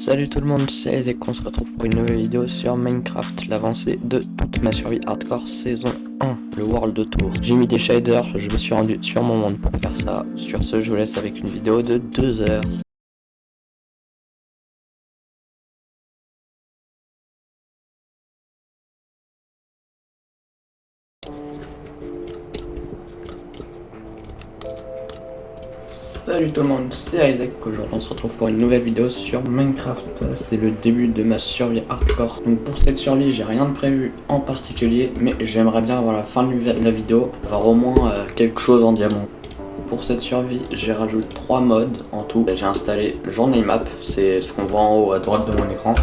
Salut tout le monde, c'est Isaac, on se retrouve pour une nouvelle vidéo sur Minecraft, l'avancée de toute ma survie hardcore saison 1, le World Tour. J'ai mis des shaders, je me suis rendu sur mon monde pour faire ça. Sur ce, je vous laisse avec une vidéo de 2 heures. Salut tout le monde, c'est Isaac, aujourd'hui on se retrouve pour une nouvelle vidéo sur Minecraft. C'est le début de ma survie hardcore. Donc pour cette survie, j'ai rien de prévu en particulier, mais j'aimerais bien avant la fin de la vidéo avoir au moins quelque chose en diamant. Pour cette survie, j'ai rajouté 3 mods en tout. J'ai installé Journey Map, c'est ce qu'on voit en haut à droite de mon écran.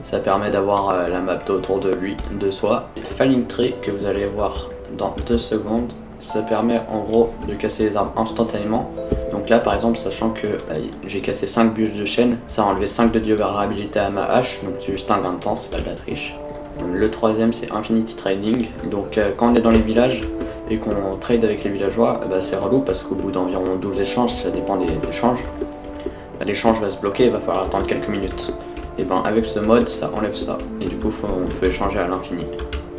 Ça permet d'avoir la map autour de lui, de soi. Falling Tree que vous allez voir dans 2 secondes. Ça permet en gros de casser les arbres instantanément. Donc là par exemple, sachant que j'ai cassé 5 bûches de chêne, ça a enlevé 5 de durabilité à ma hache, donc c'est juste un gain de temps, c'est pas de la triche. Le troisième c'est Infinity Trading, donc quand on est dans les villages et qu'on trade avec les villageois, c'est relou parce qu'au bout d'environ 12 échanges, ça dépend des échanges, l'échange va se bloquer, il va falloir attendre quelques minutes. Et avec ce mode ça enlève ça, et du coup on peut échanger à l'infini.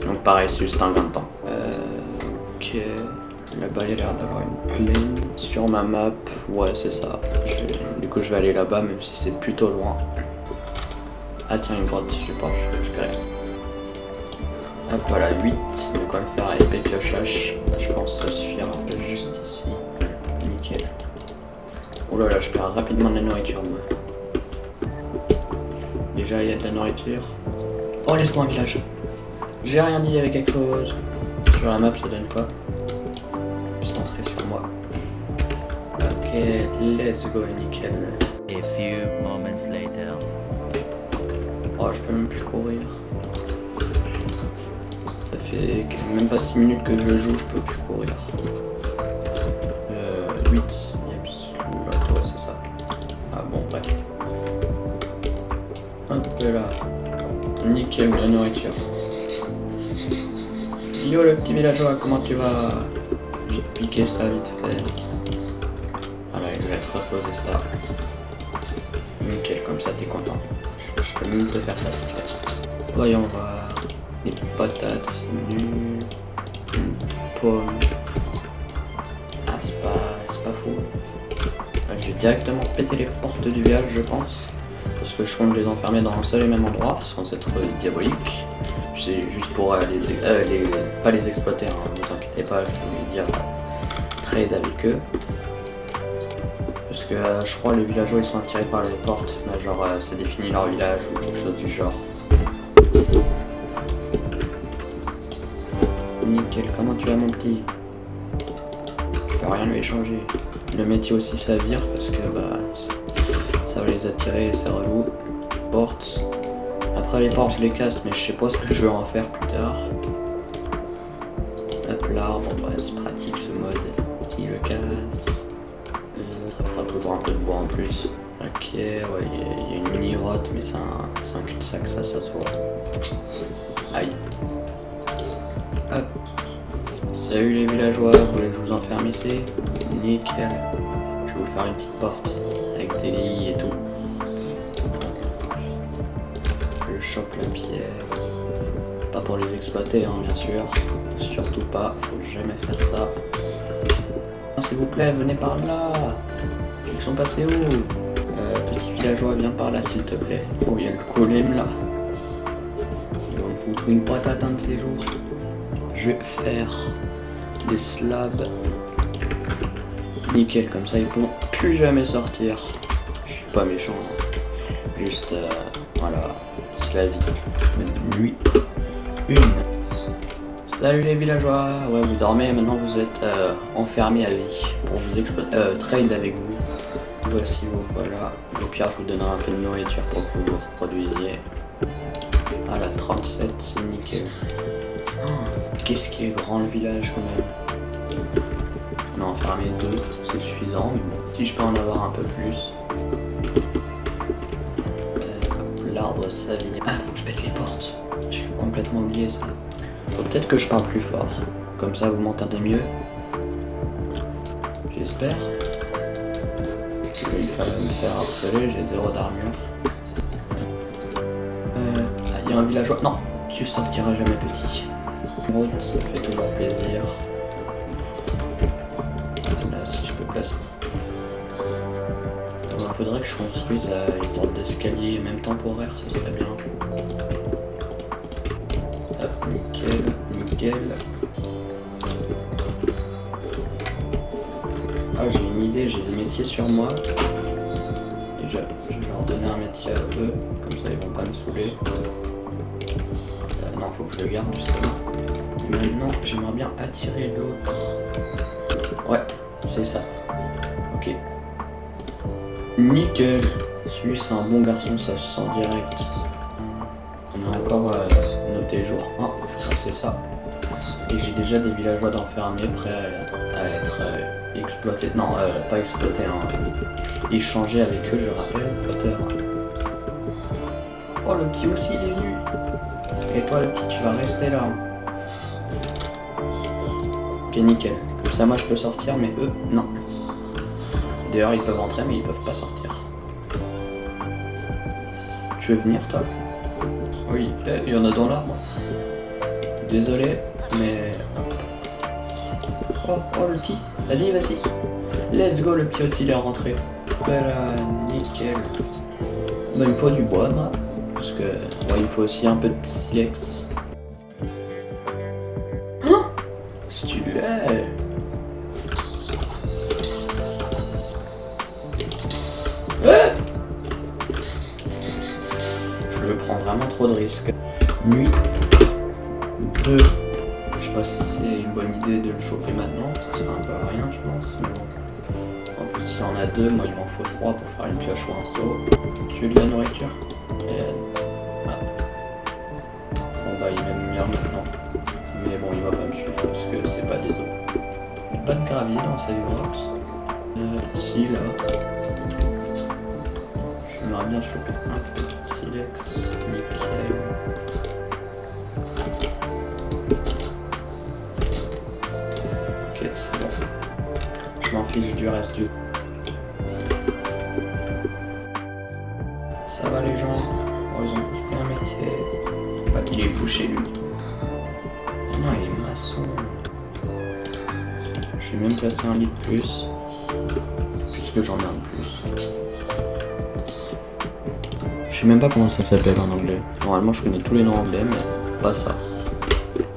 Donc pareil, c'est juste un gain de temps. Ok, là-bas il y a l'air d'avoir une plaine sur ma map, ouais c'est ça. Du coup je vais aller là-bas même si c'est plutôt loin. Ah tiens, une grotte, je vais pouvoir récupérer. Hop, voilà, 8, de quoi me faire épée pioche. Je pense que ça suffira juste ici. Nickel. Oh là là, je perds rapidement de la nourriture moi. Déjà il y a de la nourriture. Oh, laisse-moi un village. J'ai rien dit, il y avait quelque chose. Sur la map ça donne quoi? Centré sur moi. Ok, let's go, nickel. A few moments later. Oh, je peux même plus courir. Ça fait même pas 6 minutes que je joue, je peux plus courir. 8. Yeps. Ouais, c'est ça. Ah bon, bref. Hop là. Nickel, la nourriture. Yo le petit villageois, comment tu vas? J'ai piqué ça vite fait. Voilà, je vais te reposer ça. Nickel, comme ça t'es content. Je peux même te faire ça si tu veux. Voyons voir. Des patates, c'est nul. Une pomme. Ah, c'est pas fou. Je vais directement péter les portes du village, je pense. Parce que je compte les enfermer dans un seul et même endroit, sans être diabolique. C'est juste pour pas les exploiter, hein, ne vous inquiétez pas, je voulais dire trade avec eux. Parce que je crois les villageois ils sont attirés par les portes, genre ça définit leur village ou quelque chose du genre. Nickel, comment tu vas mon petit? Je peux rien lui échanger. Le métier aussi ça vire parce que ça va les attirer, c'est relou. Porte. Après les portes je les casse mais je sais pas ce que je vais en faire plus tard. Hop l'arbre, c'est pratique ce mode. Qui le casse. Ça fera toujours un peu de bois en plus. Ok, ouais, il y a une mini grotte mais c'est un cul-de-sac ça se voit. Aïe. Hop. Salut les villageois, vous voulez que je vous enferme ici? Nickel. Je vais vous faire une petite porte avec des lits et tout. Je chope la pierre. Pas pour les exploiter, hein, bien sûr. Surtout pas, faut jamais faire ça. Oh, s'il vous plaît, venez par là. Ils sont passés où? Petit villageois, viens par là s'il te plaît. Oh, il y a le golem là. Ils vont me foutre une patate un de ces jours. Je vais faire des slabs. Nickel, comme ça ils pourront plus jamais sortir. Je suis pas méchant. Juste, voilà, c'est la vie. Lui, une. Salut les villageois. Ouais, vous dormez, maintenant vous êtes enfermés à vie. Pour vous trade avec vous. Voici vous, voilà. Au pire, je vous donnerai un peu de nourriture pour que vous reproduisiez. Voilà, 37, c'est nickel. Oh, qu'est-ce qu'il est grand le village quand même. On a enfermé 2, c'est suffisant, mais bon, si je peux en avoir un peu plus. L'arbre s'aville. Ah, faut que je pète les portes. J'ai complètement oublié ça. Faut peut-être que je parle plus fort. Comme ça, vous m'entendez mieux. J'espère. Je vais me faire harceler, j'ai 0 d'armure. un villageois. Non, tu sortiras jamais petit. Route, ça fait toujours plaisir. Là, si je peux placer. Il faudrait que je construise une sorte d'escalier, même temporaire, ce serait bien. Hop, nickel, nickel. Ah, j'ai une idée, j'ai des métiers sur moi. Et je vais leur donner un métier à eux, comme ça ils vont pas me saouler. Non, faut que je le garde justement. Et maintenant, j'aimerais bien attirer l'autre. Ouais, c'est ça. Ok. Nickel. Celui c'est un bon garçon, ça se sent direct. On a encore noté jour 1, c'est ça. Et j'ai déjà des villageois d'enfermés prêts à être exploités. Non, pas exploités, hein. Échanger avec eux, je rappelle. Auteur. Oh, le petit aussi, il est venu. Et toi, le petit, tu vas rester là. Ok, nickel. Comme ça, moi, je peux sortir, mais eux, non. D'ailleurs, ils peuvent entrer, mais ils peuvent pas sortir. Tu veux venir, toi? Oui, il y en a dans l'arbre. Désolé, mais... Oh, le petit. Vas-y, vas-y. Let's go, le petit aussi, il est rentré. Voilà, nickel. Bah, il me faut du bois, moi. Parce que... Ouais, il me faut aussi un peu de silex. Hein? Stylé. Ouais. Je prends vraiment trop de risques. Nuit 2. Je sais pas si c'est une bonne idée de le choper maintenant, ça sert un peu à rien je pense, mais bon. En plus s'il y en a 2, moi il m'en faut 3 pour faire une pioche ou un seau. Tu veux de la nourriture? Ah. Bon bah il m'aime bien maintenant. Mais bon il va pas me suivre parce que c'est pas des os. Il n'y a pas de gravier dans cette grotte. Si là. J'aimerais bien choper un peu de silex, nickel. Ok, c'est bon. Je m'en fiche du reste du... Ça va les gens? Oh, ils ont tous pris un métier. Bah, il est bouché lui. Ah non, il est maçon. Je vais même placer un lit de plus. Puisque j'en ai un de plus. Je sais même pas comment ça s'appelle en anglais. Normalement je connais tous les noms anglais mais pas ça.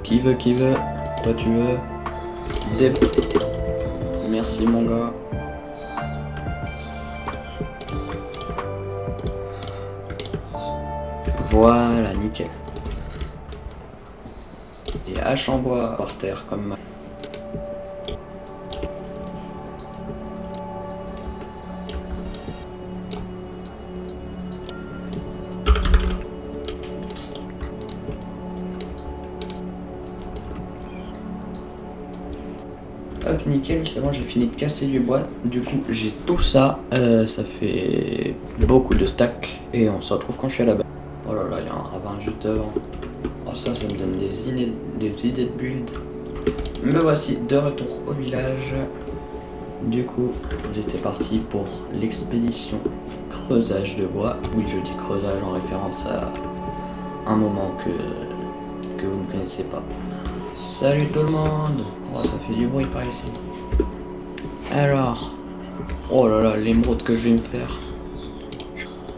Qui veut? Toi tu veux? Merci mon gars. Voilà, nickel. Et hache en bois par terre comme... Hop, nickel, c'est bon, j'ai fini de casser du bois. Du coup, j'ai tout ça. Ça fait beaucoup de stacks. Et on se retrouve quand je suis à la base. Oh là là, il y a un ravin juste devant. Oh, ça me donne des idées de build. Me voici de retour au village. Du coup, j'étais parti pour l'expédition creusage de bois. Oui, je dis creusage en référence à un moment que vous ne connaissez pas. Salut tout le monde! Oh, ça fait du bruit par ici. Alors, oh là là, l'émeraude que je vais me faire.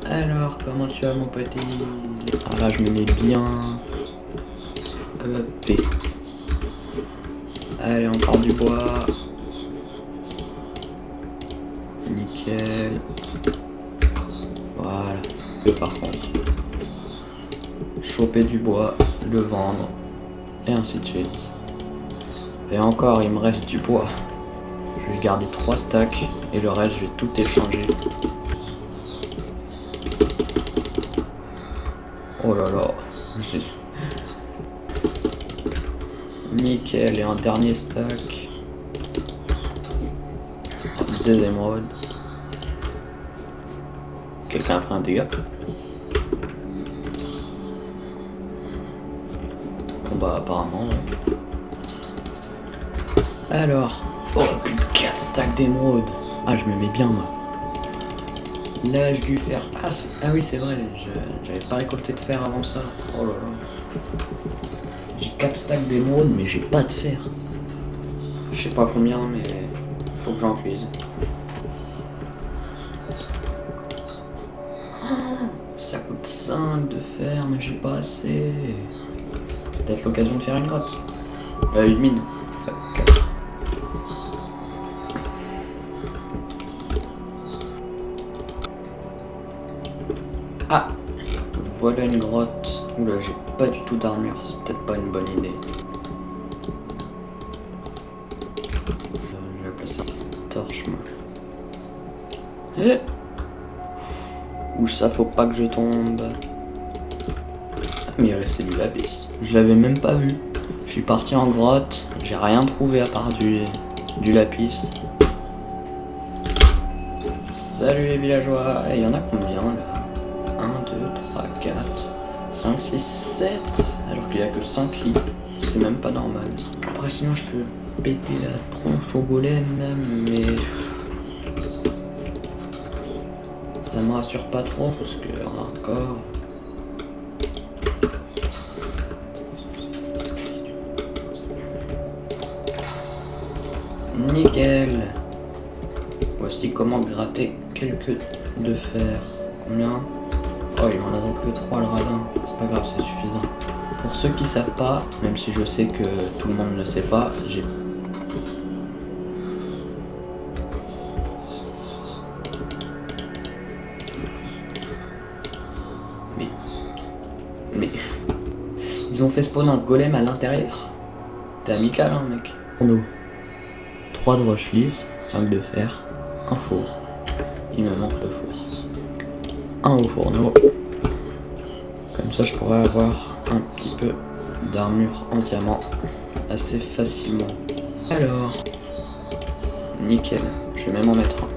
Alors, comment tu vas mon petit? Ah là, je me mets bien. P. Allez, encore du bois. Nickel. Voilà. Par contre, choper du bois, le vendre. Et ainsi de suite. Et encore, il me reste du bois. Je vais garder 3 stacks et le reste, je vais tout échanger. Oh là là. Nickel, et un dernier stack. 2 émeraudes. Quelqu'un a pris un dégât? Bon bah apparemment... Alors, oh plus de 4 stacks d'émeraude. Ah je me mets bien moi. Là, j'ai dû faire... Ah oui, c'est vrai, j'avais pas récolté de fer avant ça. Oh là là. J'ai 4 stacks d'émeraude, mais j'ai pas de fer. Je sais pas combien, mais faut que j'en cuise. Oh, ça coûte 5 de fer, mais j'ai pas assez. C'est peut-être l'occasion de faire une grotte. Une mine. Ça, 4. Ah, voilà une grotte. Oula, j'ai pas du tout d'armure, c'est peut-être pas une bonne idée. Je vais placer une torche, moi. Où ça, faut pas que je tombe. Ah, mais il restait du lapis. Je l'avais même pas vu. Je suis parti en grotte, j'ai rien trouvé à part du lapis. Salut les villageois. Il y en a combien là? 1, 2, 3, 4, 5, 6, 7. Alors qu'il y a que 5 lits. C'est même pas normal. Après sinon je peux péter la tronche au golem même, mais... ça me rassure pas trop parce que en hardcore... Nickel. Voici comment gratter quelques de fer. Combien? Oh, il m'en a donc que 3 le radin. C'est pas grave, c'est suffisant. Pour ceux qui savent pas, même si je sais que tout le monde ne sait pas, j'ai... Mais... Ils ont fait spawn un golem à l'intérieur. T'es amical, hein, mec. Fourneau. 3 de roche lisse, 5 de fer, un four. Il me manque le four. Un au fourneau. Comme ça, je pourrais avoir un petit peu d'armure en diamant assez facilement. Alors, nickel. Je vais même en mettre un.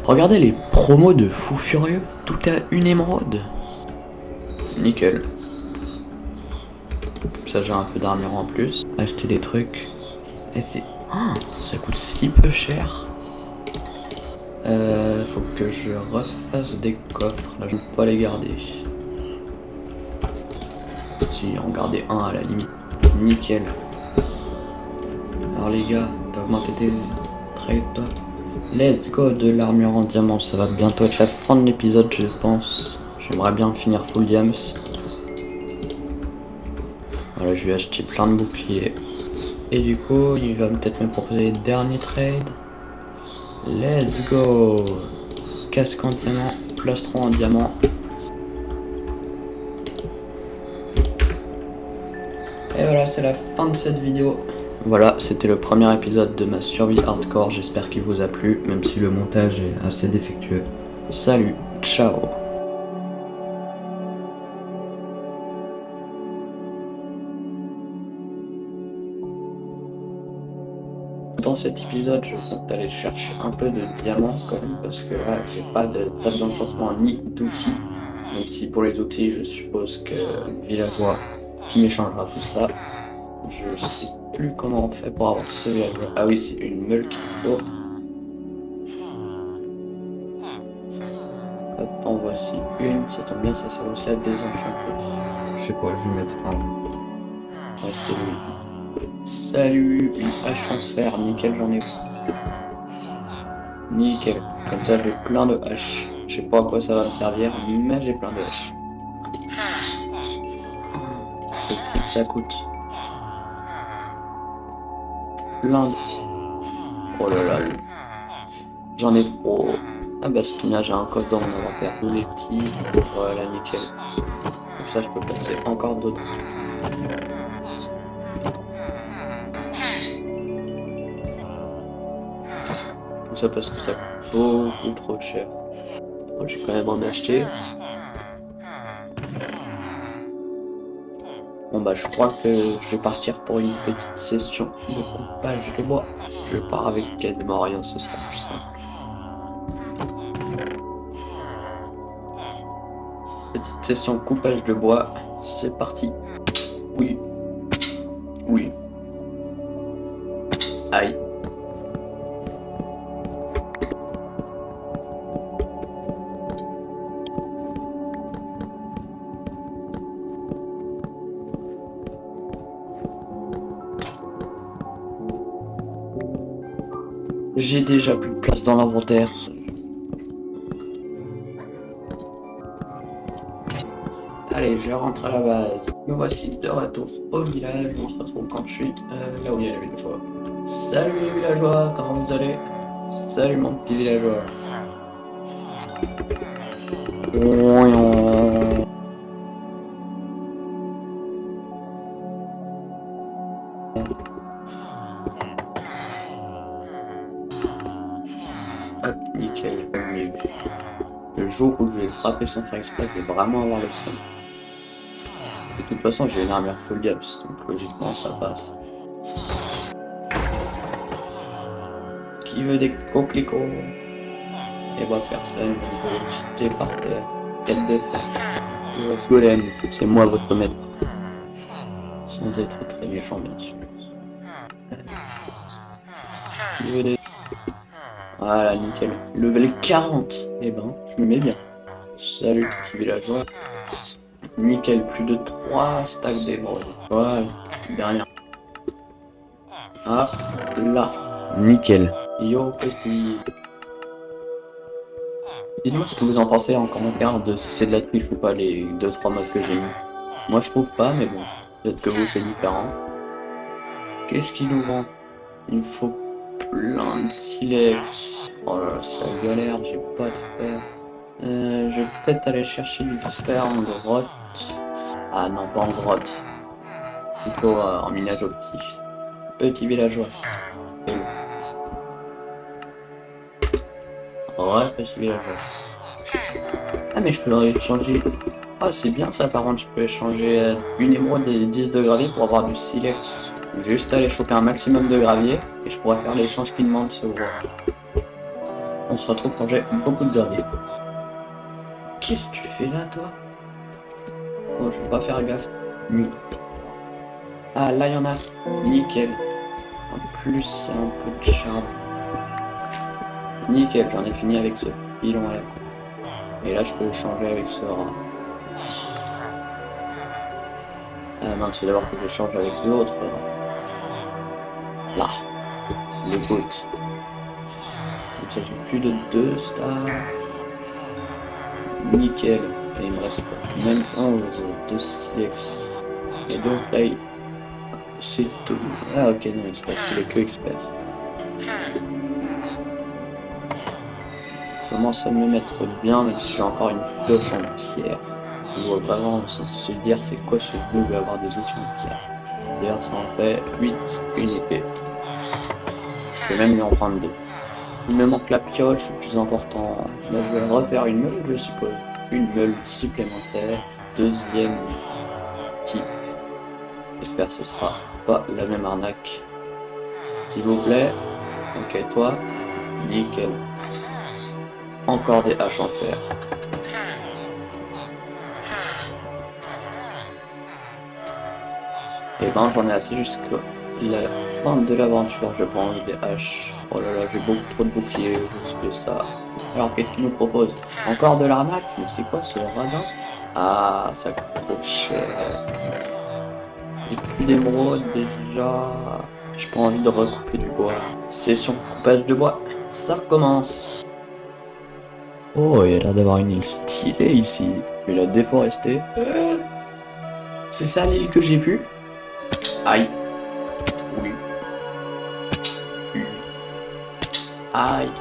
Regardez les promos de fou furieux. Tout à une émeraude. Nickel. Comme ça, j'ai un peu d'armure en plus. Acheter des trucs. Et c'est... Oh, ça coûte si peu cher. Faut que je refasse des coffres. Là, je ne peux pas les garder. Si, en garder un à la limite. Nickel. Alors les gars, t'as augmenté tes trades toi. Let's go, de l'armure en diamant. Ça va bientôt être la fin de l'épisode, je pense. J'aimerais bien finir full diams. Voilà, je vais acheter plein de boucliers. Et du coup, il va peut-être me proposer les derniers trades. Let's go. Casque en diamant, plastron en diamant. Et voilà, c'est la fin de cette vidéo. Voilà, c'était le premier épisode de ma survie hardcore. J'espère qu'il vous a plu, même si le montage est assez défectueux. Salut, ciao. Dans cet épisode, je compte aller chercher un peu de diamants quand même, parce que là, j'ai pas de table d'enchantement ni d'outils. Même si pour les outils, je suppose que le villageois qui m'échangera tout ça. Je sais plus comment on fait pour avoir ce villageois. Ah oui, c'est une meule qu'il faut. Hop, en voici une. Ça tombe bien, ça sert aussi à désenchanter. Je sais pas, je vais mettre un. Ouais, c'est lui. Salut, une hache en fer, nickel, j'en ai. Nickel, comme ça j'ai plein de haches. Je sais pas à quoi ça va me servir, mais j'ai plein de haches. Le prix que ça coûte. Plein de... Oh là là, j'en ai trop. Ah bah c'est bien, j'ai un code dans mon inventaire. Tous les petits, voilà, nickel. Comme ça je peux passer encore d'autres. Tout ça parce que ça coûte beaucoup trop cher. Oh, j'ai quand même en acheté. Bon bah je crois que je vais partir pour une petite session de coupage de bois. Je pars avec quasiment rien, ce sera plus simple. Petite session coupage de bois, c'est parti. Oui. Oui. Aïe. J'ai déjà plus de place dans l'inventaire. Allez, je rentre à la base. Me voici de retour au village. On se retrouve quand je suis là où il y a les villageois. Salut les villageois, comment vous allez? Salut mon petit villageois. Hop, nickel. Le jour où je vais frapper sans faire exprès, je vais vraiment avoir le seum. De toute façon, j'ai une armure full gaps, donc logiquement ça passe. Qui veut des coquelicots? Et bah personne, donc je vais le jeter par terre. Quête de fer. Golem, c'est moi votre maître. Sans être très méchant bien sûr. Qui veut des... Voilà, nickel. Level 40. Eh ben, je me mets bien. Salut petit villageois. Nickel, plus de 3 stacks d'émeraude. Voilà, dernière. Ah, là. Nickel. Yo petit. Dites-moi ce que vous en pensez en commentaire de si c'est de la triche ou pas les 2-3 modes que j'ai mis. Moi je trouve pas, mais bon, peut-être que vous c'est différent. Qu'est-ce qu'il nous vend? Il me faut plein de silex. Oh là là, c'est la galère, j'ai pas de fer. Je vais peut-être aller chercher du fer en grotte. Ah non, pas en grotte. Plutôt en minage optique. Petit villageois. Ouais, petit villageois. Ah mais je peux leur échanger. Ah c'est bien ça par contre, je peux échanger une émeraude et 10 de gravier pour avoir du silex. Donc j'ai juste à aller choper un maximum de gravier et je pourrais faire l'échange qui demande ce gros. On se retrouve quand j'ai beaucoup de gravier. Qu'est-ce que tu fais là toi? Oh je vais pas faire gaffe. Ah là y en a. Nickel. En plus il y a un peu de charme. Nickel, j'en ai fini avec ce filon là. Et là je peux échanger avec ce rat. Ah mince, c'est d'abord que je change avec l'autre. Là, les gouttes. Comme ça, j'ai plus de 2 stars. Nickel. Et il me reste même 11 de silex. Et donc là, c'est tout. Ah ok, non, il se passe qu'il est que expert. Je commence à me mettre bien, même si j'ai encore une pioche en pierre. On doit vraiment se dire c'est quoi ce noob avoir des outils en pierre. D'ailleurs, ça en fait 8, une épée. Je peux même lui en prendre 2. Il me manque la pioche, le plus important. Là, je vais refaire une meule, je suppose. Une meule supplémentaire. Deuxième type. J'espère que ce sera pas la même arnaque. S'il vous plaît. Ok, toi. Nickel. Encore des haches en fer. Et ben, j'en ai assez jusqu'à la fin de l'aventure, je pense, des haches. Oh là là, j'ai beaucoup trop de boucliers, juste ça. Alors, qu'est-ce qu'il nous propose? Encore de l'arnaque? Mais c'est quoi ce radin? Ah, ça coûte trop cher. J'ai plus d'émeraude déjà. J'ai pas envie de recouper du bois. Session de coupage de bois. Ça recommence. Oh, il y a l'air d'avoir une île stylée ici. Je vais la déforester. C'est ça l'île que j'ai vue? Aïe. Oui. Aïe.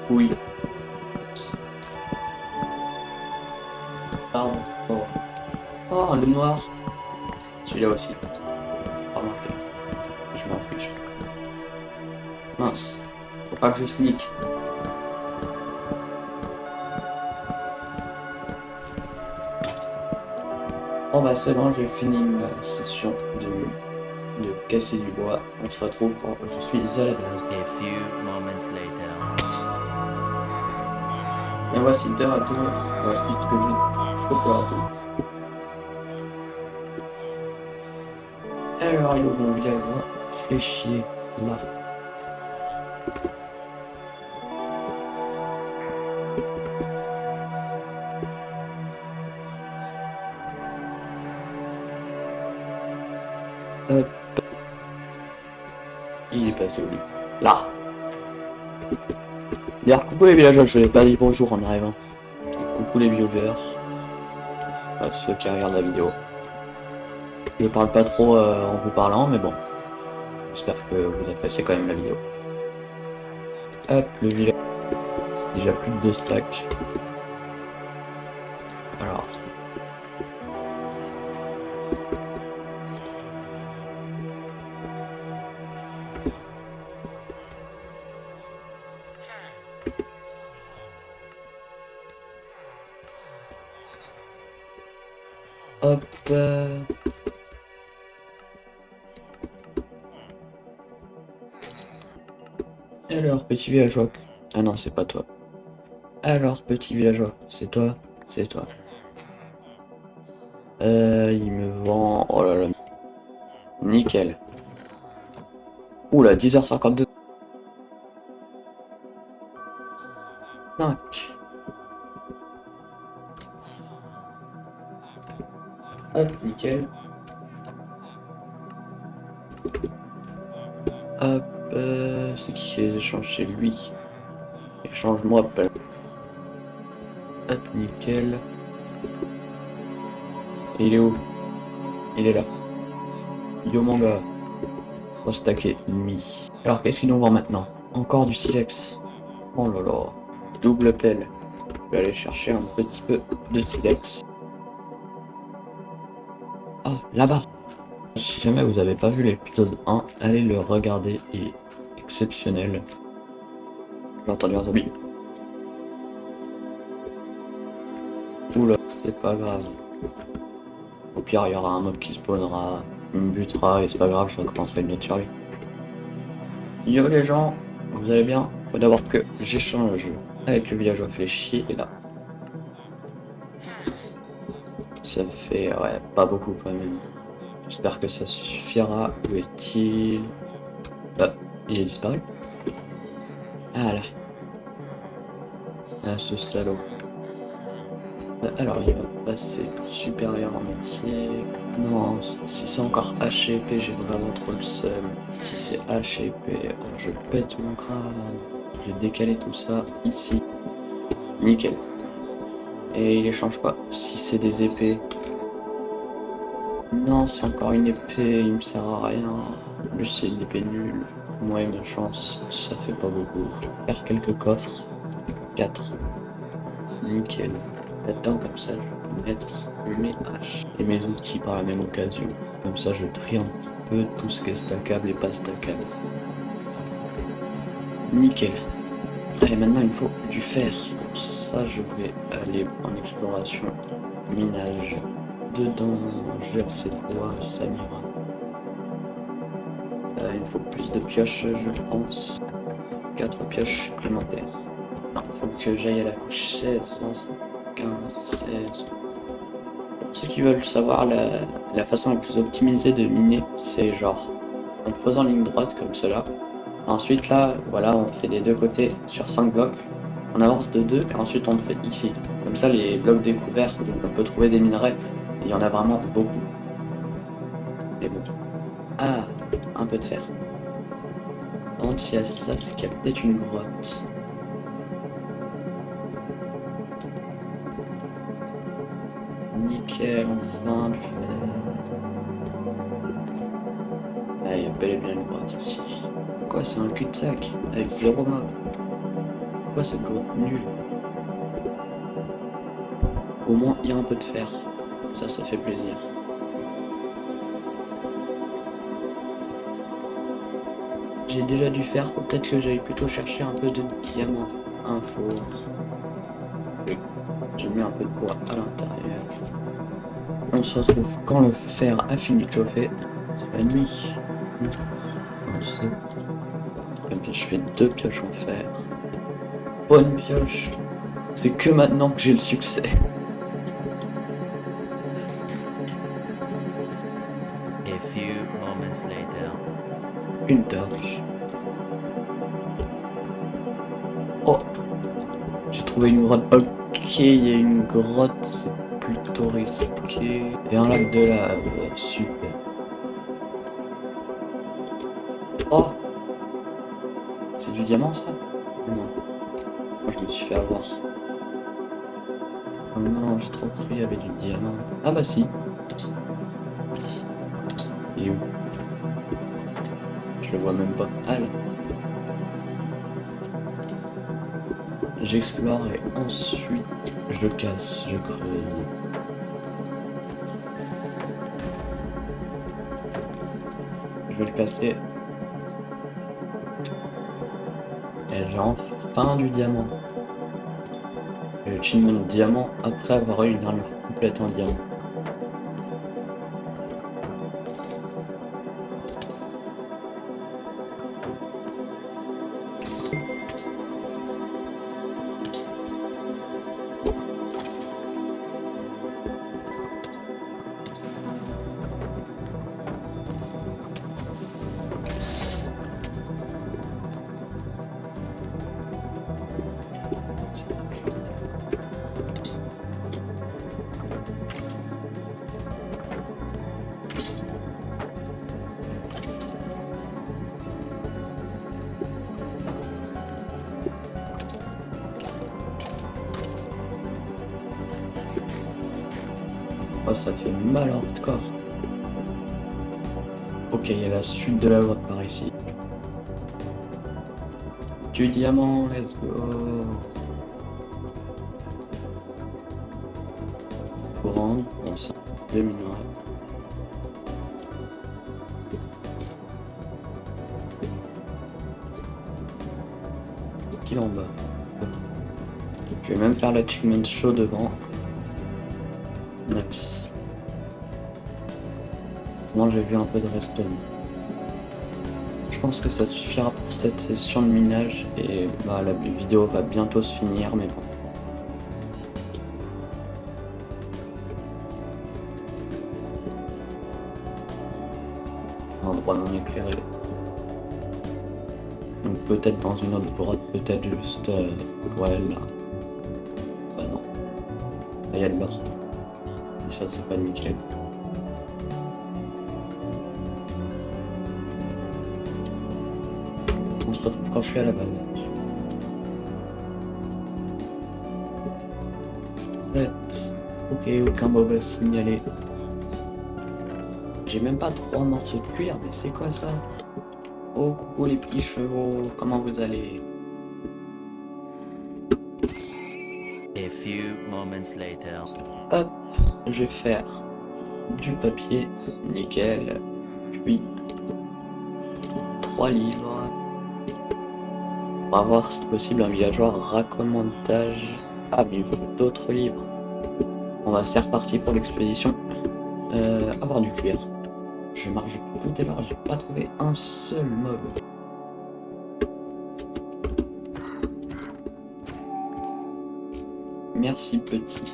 Oui. Pardon. Oh. Oh, le noir. Celui-là aussi. Remarquez. Je m'en fiche. Mince. Faut pas que je sneak. Bon bah c'est bon, j'ai fini ma session de casser du bois. On se retrouve quand je suis à la base. A few moments later. Et voici de retour. Voici ce que j'ai chopé à tout. Alors il est où mon villageois? Fléchier, là. Hop. il est passé au lui. Là. D'ailleurs, coucou les villageois, je ne vous ai pas dit bonjour en arrivant. Coucou les viewers. Enfin, ceux qui regardent la vidéo. Je parle pas trop en vous parlant, mais bon. J'espère que vous appréciez quand même la vidéo. Hop, le village. Déjà plus de 2 stacks. Alors. Hop. Alors, petit villageois. Ah non, c'est pas toi. Alors, petit villageois, c'est toi? C'est toi. Il me vend... Oh là là. Nickel. Oula, 10h52. 5. Hop, nickel. Hop, c'est qui les échange chez lui? Échange-moi pas. Hop, nickel. Et il est où? Il est là. Yo mon gars. On va stacker ennemi. Alors qu'est-ce qu'il nous vend maintenant? Encore du silex. Oh là là. Double pelle. Je vais aller chercher un petit peu de silex. Oh, là-bas. Si jamais vous avez pas vu l'épisode 1, allez le regarder, il est exceptionnel. J'ai entendu un zombie. Oula, c'est pas grave. Au pire, il y aura un mob qui spawnera, il me butera et c'est pas grave, je recommencerai une autre survie. Yo les gens, vous allez bien? Faut d'abord que j'échange avec le villageois fléchi et là. Ça fait, ouais, pas beaucoup quand même. J'espère que ça suffira. Où est-il? Bah, il est disparu. Ah là. Ah, ce salaud. Alors, il va passer supérieur en métier. Non, si c'est encore HEP, j'ai vraiment trop le seum. Si c'est HEP, je pète mon crâne. Je vais décaler tout ça ici. Nickel. Et il échange pas. Si c'est des épées. Non, c'est encore une épée, il me sert à rien. Lui, c'est une épée nulle. Moi et ma chance, ça fait pas beaucoup. Faire quelques coffres. 4. Nickel. Là-dedans, comme ça, je peux mettre mes haches et mes outils par la même occasion. Comme ça, je trie un petit peu tout ce qui est stackable et pas stackable. Nickel. Allez, maintenant, il me faut du fer. Pour ça, je vais aller en exploration. Minage. Dedans, j'ai assez de bois, ça m'ira. Il me faut plus de pioches, je pense. 4 pioches supplémentaires. Non, faut que j'aille à la couche 16, 15, 16. Pour ceux qui veulent savoir, la façon la plus optimisée de miner, c'est genre en creusant ligne droite comme cela. Ensuite là, voilà, on fait des deux côtés sur 5 blocs. On avance de 2 et ensuite on le fait ici. Comme ça, les blocs découverts, on peut trouver des minerais. Il y en a vraiment beaucoup. Mais bon. Ah, un peu de fer. Quand il y a ça, c'est qu'il y a peut-être une grotte. Nickel, enfin du fer. Ah, il y a bel et bien une grotte ici. Quoi, c'est un cul-de-sac avec 0 mob. Pourquoi cette grotte nulle? Au moins, il y a un peu de fer. Ça fait plaisir. J'ai déjà du fer, faut peut-être que j'aille plutôt chercher un peu de diamants. Un four. J'ai mis un peu de bois à l'intérieur. On se retrouve quand le fer a fini de chauffer. C'est la nuit. Comme ça, je fais 2 pioches en fer. Bonne pioche. C'est que maintenant que j'ai le succès. A few moments later. Une torche. Oh, j'ai trouvé une grotte. Ok, il y a une grotte, c'est plutôt risqué. Et un lac de lave, super. Oh, diamant ça? Ah non. Moi je me suis fait avoir. Oh non, j'ai trop cru il y avait du diamant. Ah bah si. Il est où? Je le vois même pas. Ah là. J'explore et ensuite je casse, je creuse. Je vais le casser. Et j'ai enfin du diamant. J'ai le achievement diamant après avoir eu une armure complète en diamant. Oh, ça fait mal hardcore. Ok, il y a la suite de la voie par ici. Du diamant, let's go. Courant, bon ça, 2 minerais. Qu'il en bas. Je vais même faire l'achievement show devant. Nice. Moi j'ai vu un peu de redstone. Je pense que ça suffira pour cette session de minage et bah la vidéo va bientôt se finir mais bon. Un endroit non éclairé. Donc peut-être dans une autre grotte, peut-être juste ouais là. Bah non. Là il y a de l'or. Et ça c'est pas nickel. On se retrouve quand je suis à la base. Ok, aucun mob à signaler. J'ai même pas 3 morceaux de cuir, mais c'est quoi ça? Oh coucou les petits chevaux, comment vous allez? A few moments later. Hop, je vais faire du papier, nickel, puis 3 livres. On va voir si possible un villageois raccommodage. Ah mais il faut d'autres livres. On va c'est reparti pour l'expédition. Avoir du cuir. Je marche tout est là, j'ai pas trouvé un seul mob. Merci petit.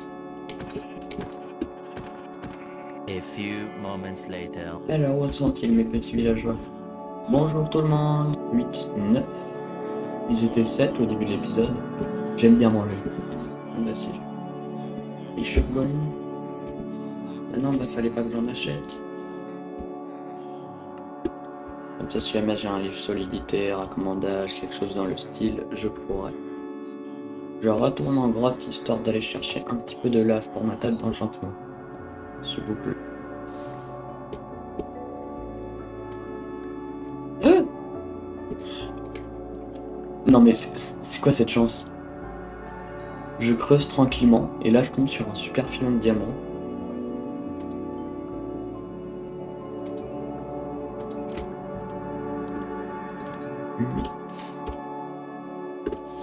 A few moments later. Alors où sont-ils mes petits villageois? Bonjour tout le monde. 8, 9. Ils étaient 7 au début de l'épisode. J'aime bien manger. Ah bah si. Les cheveux. Ah non bah fallait pas que j'en achète. Comme ça si jamais j'ai un livre solidité, raccommandage, quelque chose dans le style, je pourrais. Je retourne en grotte histoire d'aller chercher un petit peu de lave pour ma table d'enchantement. S'il vous plaît. Non mais c'est quoi cette chance? Je creuse tranquillement et là je tombe sur un super filon de diamant.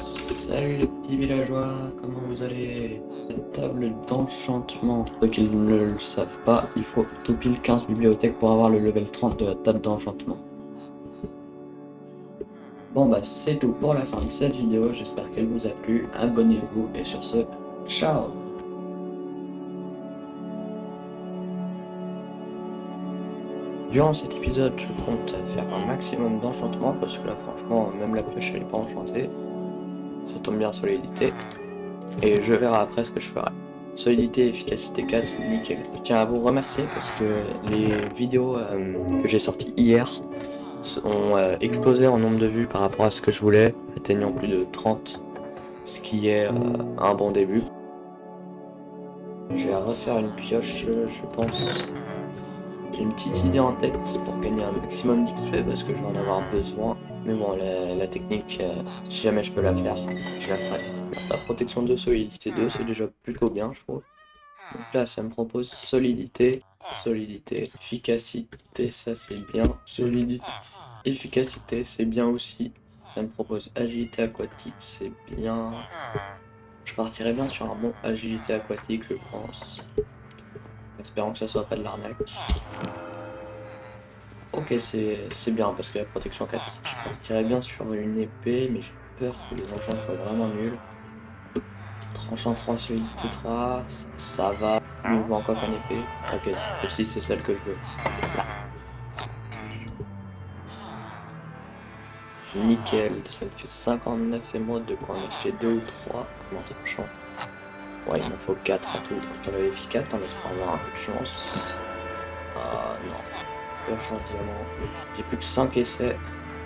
Salut les petits villageois, comment vous allez? La table d'enchantement. Ceux qui ne le savent pas, il faut tout pile 15 bibliothèques pour avoir le level 30 de la table d'enchantement. Bon bah c'est tout pour la fin de cette vidéo, j'espère qu'elle vous a plu, abonnez-vous et sur ce, ciao! Durant cet épisode, je compte faire un maximum d'enchantement parce que là franchement, même la pioche elle est pas enchantée. Ça tombe bien solidité. Et je verrai après ce que je ferai. Solidité, efficacité 4, c'est nickel. Je tiens à vous remercier parce que les vidéos que j'ai sorties hier, ont explosé en nombre de vues par rapport à ce que je voulais, atteignant plus de 30, ce qui est un bon début. Je vais refaire une pioche, je pense. J'ai une petite idée en tête pour gagner un maximum d'XP parce que je vais en avoir besoin. Mais bon, la technique, si jamais je peux la faire, je la ferai. La protection de solidité 2, c'est déjà plutôt bien, je trouve. Donc là, ça me propose solidité, efficacité, ça c'est bien. Solidité, efficacité, c'est bien aussi. Ça me propose agilité aquatique, c'est bien. Je partirais bien sur un bon agilité aquatique, je pense. Espérons que ça soit pas de l'arnaque. Ok, c'est bien parce que la protection 4, je partirais bien sur une épée, mais j'ai peur que les enchants soient vraiment nuls. Tranchant 3, solidité 3, ça va. Il me faut encore qu'un épée. Ok, celle-ci c'est celle que je veux. Nickel, ça me fait 59 émeraudes, de quoi en acheter 2 ou 3. Comment tranchant. Ouais, il m'en faut 4 en tout. Dans le F4, on laisse pour avoir un peu de chance. Ah non. Pioche en diamant. J'ai plus que 5 essais.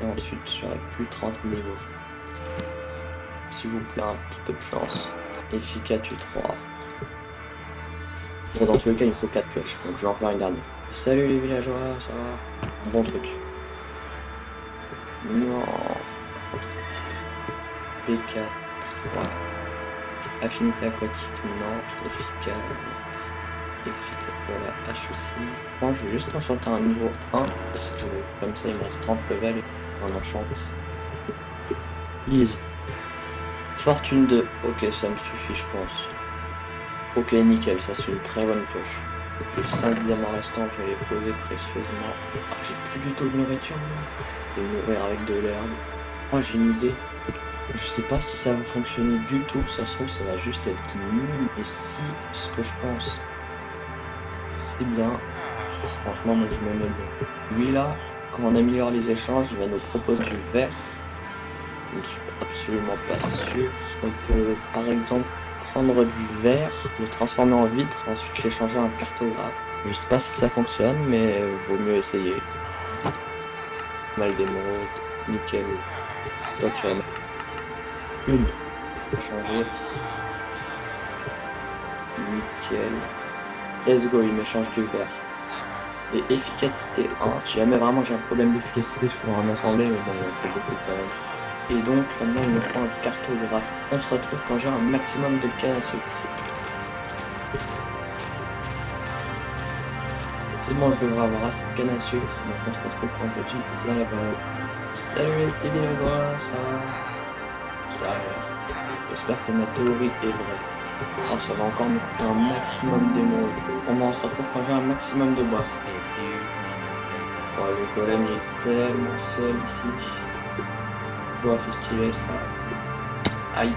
Et ensuite, j'aurai plus 30 niveaux. S'il vous plaît, un petit peu de chance. Efficace U3. Bon, dans tous les cas, il me faut 4 pioches. Donc je vais en faire une dernière. Salut les villageois, ça va? Bon truc. Non. P4. Ouais. Affinité aquatique, non. Efficace. Efficace pour la hache aussi. Bon, je vais juste enchanter un niveau 1. Parce que comme ça, il me reste 30 levels. On enchante. Please. Fortune 2. Ok, ça me suffit, je pense. Ok, nickel, ça c'est une très bonne pioche. Les 5 diamants restants, je vais les poser précieusement. Ah, j'ai plus du tout de nourriture, moi. Je vais nourrir avec de l'herbe. Oh, j'ai une idée. Je sais pas si ça va fonctionner du tout. Ça se trouve, ça va juste être nul. Et si ce que je pense, c'est bien. Franchement, moi je me mets bien. Lui là, quand on améliore les échanges, il va nous proposer du verre. Je ne suis absolument pas sûr. On peut par exemple prendre du verre, le transformer en vitre, ensuite l'échanger en cartographe. Je sais pas si ça fonctionne, mais vaut mieux essayer. Mal d'émeraude, nickel. Toi tu as une. Échanger. Nickel. Let's go, il m'échange du verre. Et efficacité 1. Si jamais vraiment j'ai un problème d'efficacité, je pourrais en assembler, mais bon, il en faut beaucoup quand même. Et donc maintenant il me faut un cartographe. On se retrouve quand j'ai un maximum de canne à sucre. C'est bon, je devrais avoir assez de canne à sucre. Donc on se retrouve quand je dis ça là-bas. Salut les petits villageois, ça va? Ça a l'air. J'espère que ma théorie est vraie. Alors ça va encore me coûter un maximum d'émeraudes. On se retrouve quand j'ai un maximum de bois. Oh, le golem est tellement seul ici. Ouais, c'est stylé ça. Aïe.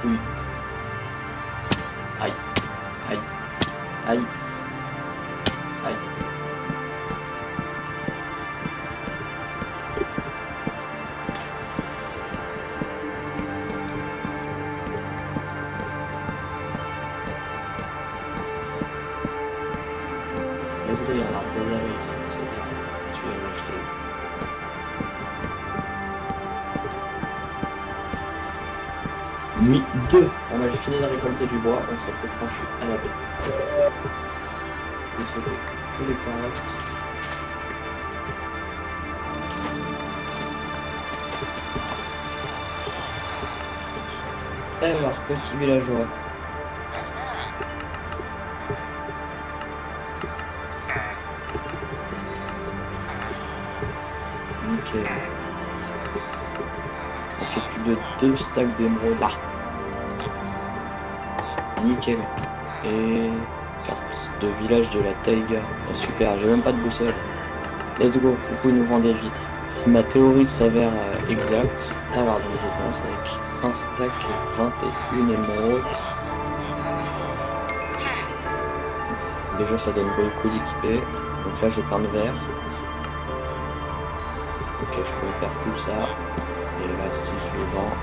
Oui. Aïe. Aïe. Aïe. Aïe. Let's go, il y a un arbre d'azalée ici, c'est bien. Tu viens de l'acheter. Nuit 2. Bon bah j'ai fini de récolter du bois, on se retrouve quand je suis à la baie. Je vais choper que les carottes. Alors, petit villageois. Nickel. Ça fait plus de 2 stacks d'émeraudes. Ah. Nickel. Et carte de village de la taïga. Ah, super, j'ai même pas de boussole. Let's go, du coup il nous vend des vitres. Si ma théorie s'avère exacte, alors donc je commence avec un stack et 21 émeraudes. Déjà ça donne beaucoup d'XP. Donc là j'ai plein de verre. Ok, je peux faire tout ça. Et là si je le vends.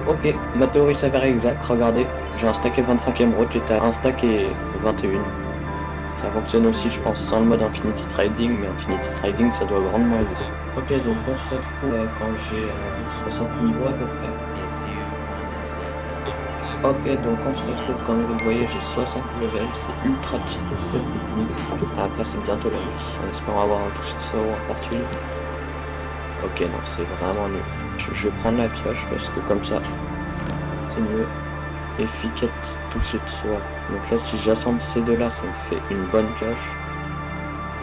Ok, ma théorie s'avère exacte, regardez, j'ai un stack et 25 émeraudes, j'étais à un stack et 21. Ça fonctionne aussi, je pense, sans le mode Infinity Trading, mais Infinity Trading, ça doit grandement aider. Ok, donc on se retrouve quand j'ai 60 niveaux à peu près. Ok, donc on se retrouve, comme vous le voyez, j'ai 60 levels, c'est ultra cheap, c'est technique. Après, c'est bientôt la nuit, en espérant avoir un toucher de sort ou un fortune. Ok, non, c'est vraiment nul. Je vais prendre la pioche parce que comme ça, c'est mieux. Efficace, toucher de soi. Donc là, si j'assemble ces deux-là, ça me fait une bonne pioche.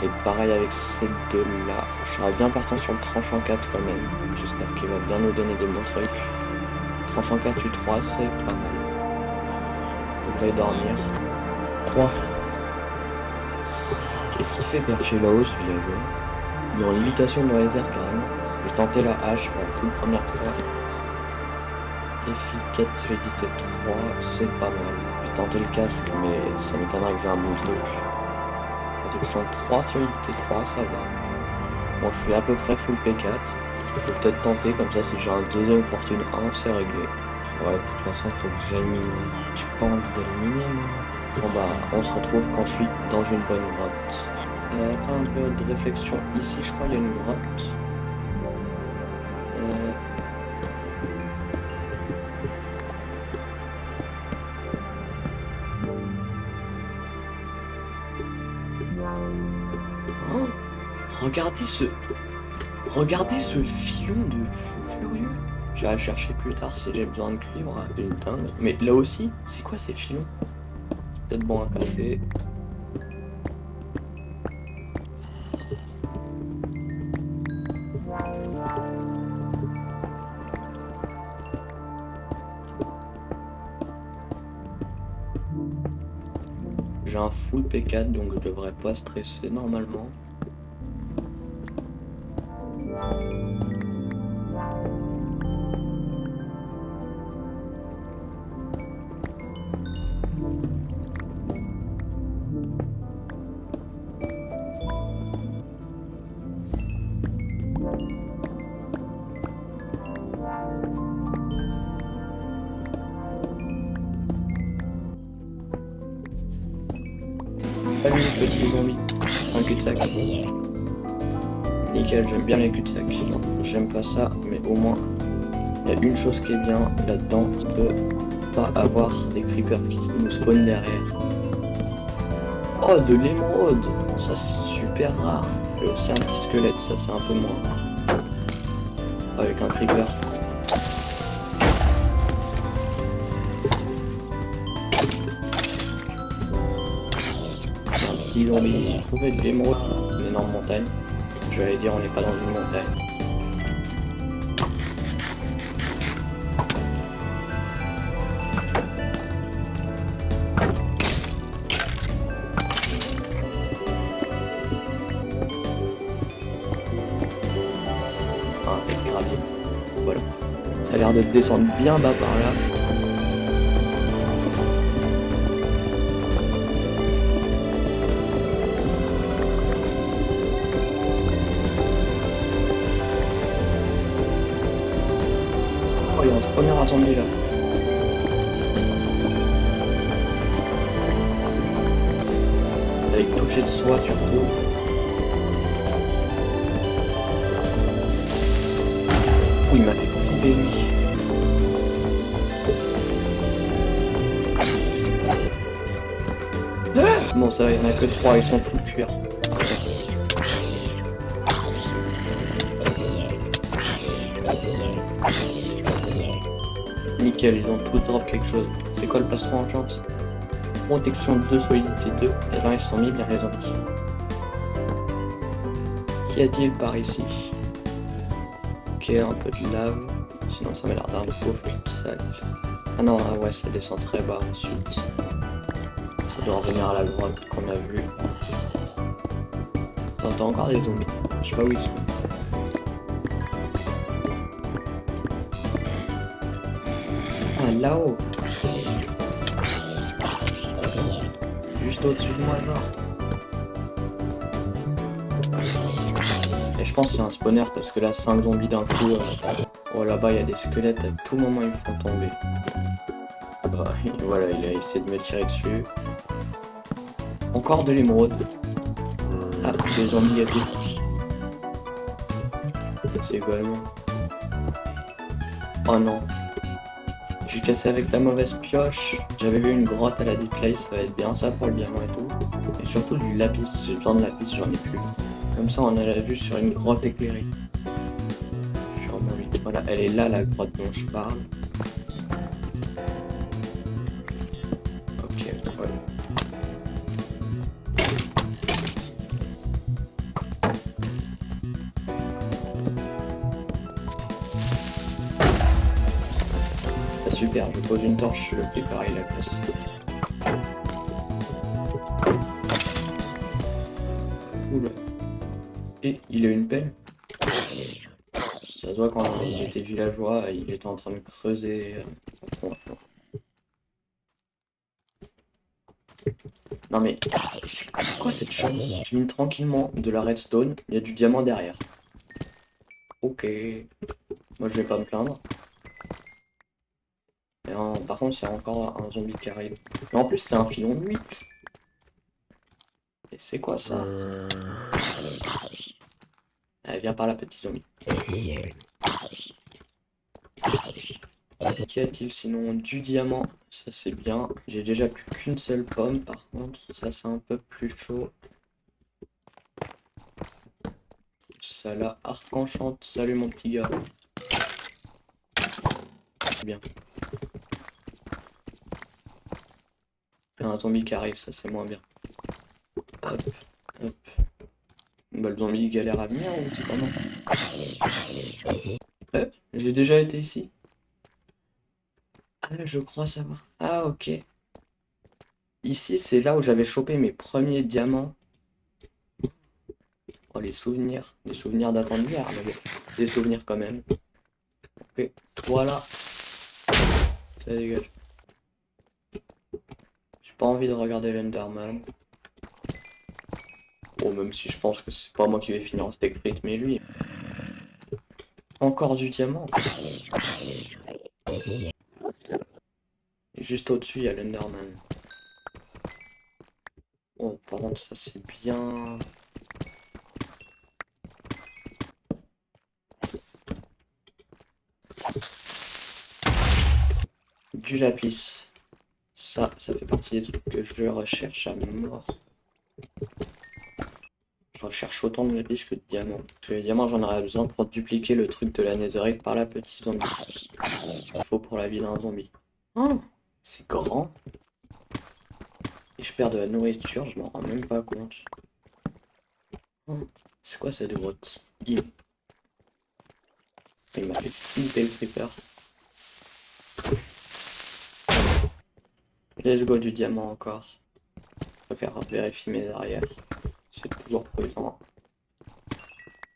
Et pareil avec ces deux-là. Je serais bien partant sur le tranchant 4 quand même. J'espère qu'il va bien nous donner des bons trucs. Tranchant 4 U3, c'est pas mal. Faut que j'aille dormir. 3. Qu'est-ce qu'il fait perché là-haut ce villageois? Il est en lévitation dans les airs carrément. Je vais tenter la hache pour la toute première fois. Efficace solidité 3, c'est pas mal. Je vais tenter le casque, mais ça m'étonnerait que j'ai un bon truc. Protection 3, solidité 3, ça va. Bon, je suis à peu près full P4. Je peux peut-être tenter, comme ça si j'ai un deuxième fortune 1, c'est réglé. Ouais, de toute façon, faut que j'aille miner. J'ai pas envie d'aller miner, moi. Bon bah, on se retrouve quand je suis dans une bonne grotte. Après un peu de réflexion, ici je crois qu'il y a une grotte. Oh, regardez ce filon de fou furieux. J'irai chercher plus tard si j'ai besoin de cuivre. Une dingue. Mais là aussi, c'est quoi ces filons? Peut-être bon à casser. J'ai un full P4 donc je devrais pas stresser normalement. Salut petit zombie, c'est un cul-de-sac. Nickel, j'aime bien les cul-de-sac. J'aime pas ça, mais au moins, il y a une chose qui est bien là-dedans, c'est de pas avoir des creepers qui nous spawnent derrière. Oh, de l'émeraude, ça c'est super rare. Il y a aussi un petit squelette, ça c'est un peu moins rare. Avec un creeper. Ils ont trouvé de l'émeraude, une énorme montagne. J'allais dire, on n'est pas dans une montagne. Un peu de gravier. Voilà. Ça a l'air de descendre bien bas par là. Oh, il y a un spawner assemblé là. Avec toucher de soi surtout. Oh, il m'a fait couper lui. Ah, bon ça va, il n'y en a que 3, ils sont full cuir. Nickel, ils ont tous drop quelque chose. C'est quoi le plastron enchante? Protection 2, solidité 2. Et là ils se sont mis bien les zombies. Qu'y a-t-il par ici? Ok, un peu de lave. Sinon ça m'a l'air d'un pauvre cul-de-sac. Ah non, ah ouais, ça descend très bas ensuite. Ça doit revenir à la grotte qu'on a vue. J'entends encore des zombies. Je sais pas où ils sont. Ah, là-haut. Juste au-dessus de moi, genre. Et je pense qu'il y a un spawner parce que là, 5 zombies d'un coup. Oh, là-bas, il y a des squelettes. À tout moment, ils me font tomber. Bah, voilà, il a essayé de me tirer dessus. Encore de l'émeraude. Ah, des zombies à tout. C'est vraiment... Oh non. J'ai cassé avec la mauvaise pioche. J'avais vu une grotte à la deep place, ça va être bien ça pour le diamant et tout. Et surtout du lapis, j'ai besoin de lapis, j'en ai plus. Comme ça on a la vue sur une grotte éclairée. Je suis en moins vite. Voilà, elle est là la grotte dont je parle. Ok, voilà. C'est super, je pose une torche, je le fais pareil la place. Oula. Et il a une pelle. Ça se voit quand il était villageois, il était en train de creuser. Non mais, c'est quoi cette chance? Je mine tranquillement de la redstone, il y a du diamant derrière. Ok. Moi je vais pas me plaindre. Et par contre, il y a encore un zombie qui arrive. Mais en plus, c'est un filon de 8. Et c'est quoi ça? Allez, viens par là, petit zombie. Qu'y a-t-il sinon? Du diamant, ça c'est bien. J'ai déjà plus qu'une seule pomme par contre, ça c'est un peu plus chaud. Ça là, arc enchante, salut mon petit gars. Bien. Il y a un zombie qui arrive, ça c'est moins bien. Hop, hop. Bah le zombie il galère à venir ou c'est comment? J'ai déjà été ici. Ah je crois savoir. Ah ok. Ici c'est là où j'avais chopé mes premiers diamants. Oh les souvenirs datant d'hier, mais bon, des souvenirs quand même. Ok, voilà. Ça dégage. J'ai pas envie de regarder l'Enderman. Oh, même si je pense que c'est pas moi qui vais finir en steak frites, mais lui. Encore du diamant. Et juste au-dessus, il y a l'Enderman. Oh, par contre, ça c'est bien. Du lapis. Ça fait partie des trucs que je recherche à mort. Je recherche autant de lapis que de diamants. Parce que les diamants, j'en aurais besoin pour dupliquer le truc de la netherite par la petite zombie. Il faut pour la vie d'un zombie. Oh, c'est grand. Et je perds de la nourriture, je m'en rends même pas compte. Oh, c'est quoi cette grotte? Il m'a fait flipper le creeper. Let's go du diamant encore. Je préfère vérifier mes arrières. C'est toujours prudent.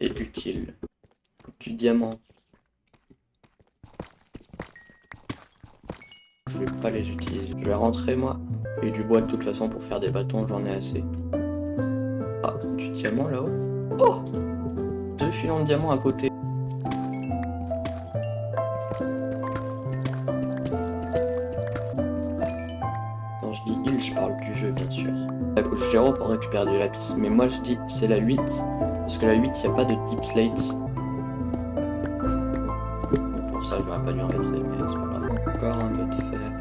Et utile. Du diamant. Je vais pas les utiliser. Je vais rentrer moi. Et du bois de toute façon pour faire des bâtons, j'en ai assez. Ah, du diamant là-haut. Oh! 2 filons de diamant à côté. Quand je dis il, je parle du jeu bien sûr. Ça coûte 0 pour récupérer du lapis. Mais moi je dis c'est la 8. Parce que la 8, il n'y a pas de deep slate. Donc pour ça, j'aurais pas dû inverser, mais c'est pas grave. Encore un peu de fer.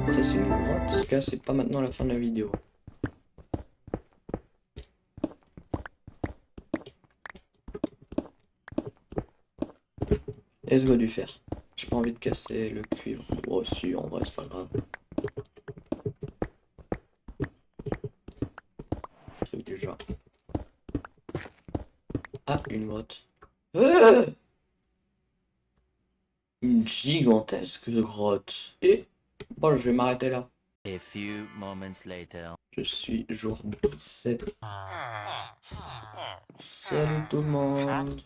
Ça c'est une grotte. En tout cas, c'est pas maintenant la fin de la vidéo. Let's go du fer. J'ai pas envie de casser le cuivre. Oh si, en vrai, c'est pas grave. C'est déjà. Ah, une grotte. Une gigantesque grotte. Et bon, je vais m'arrêter là. A few moments later. Je suis jour 17. Salut tout le monde.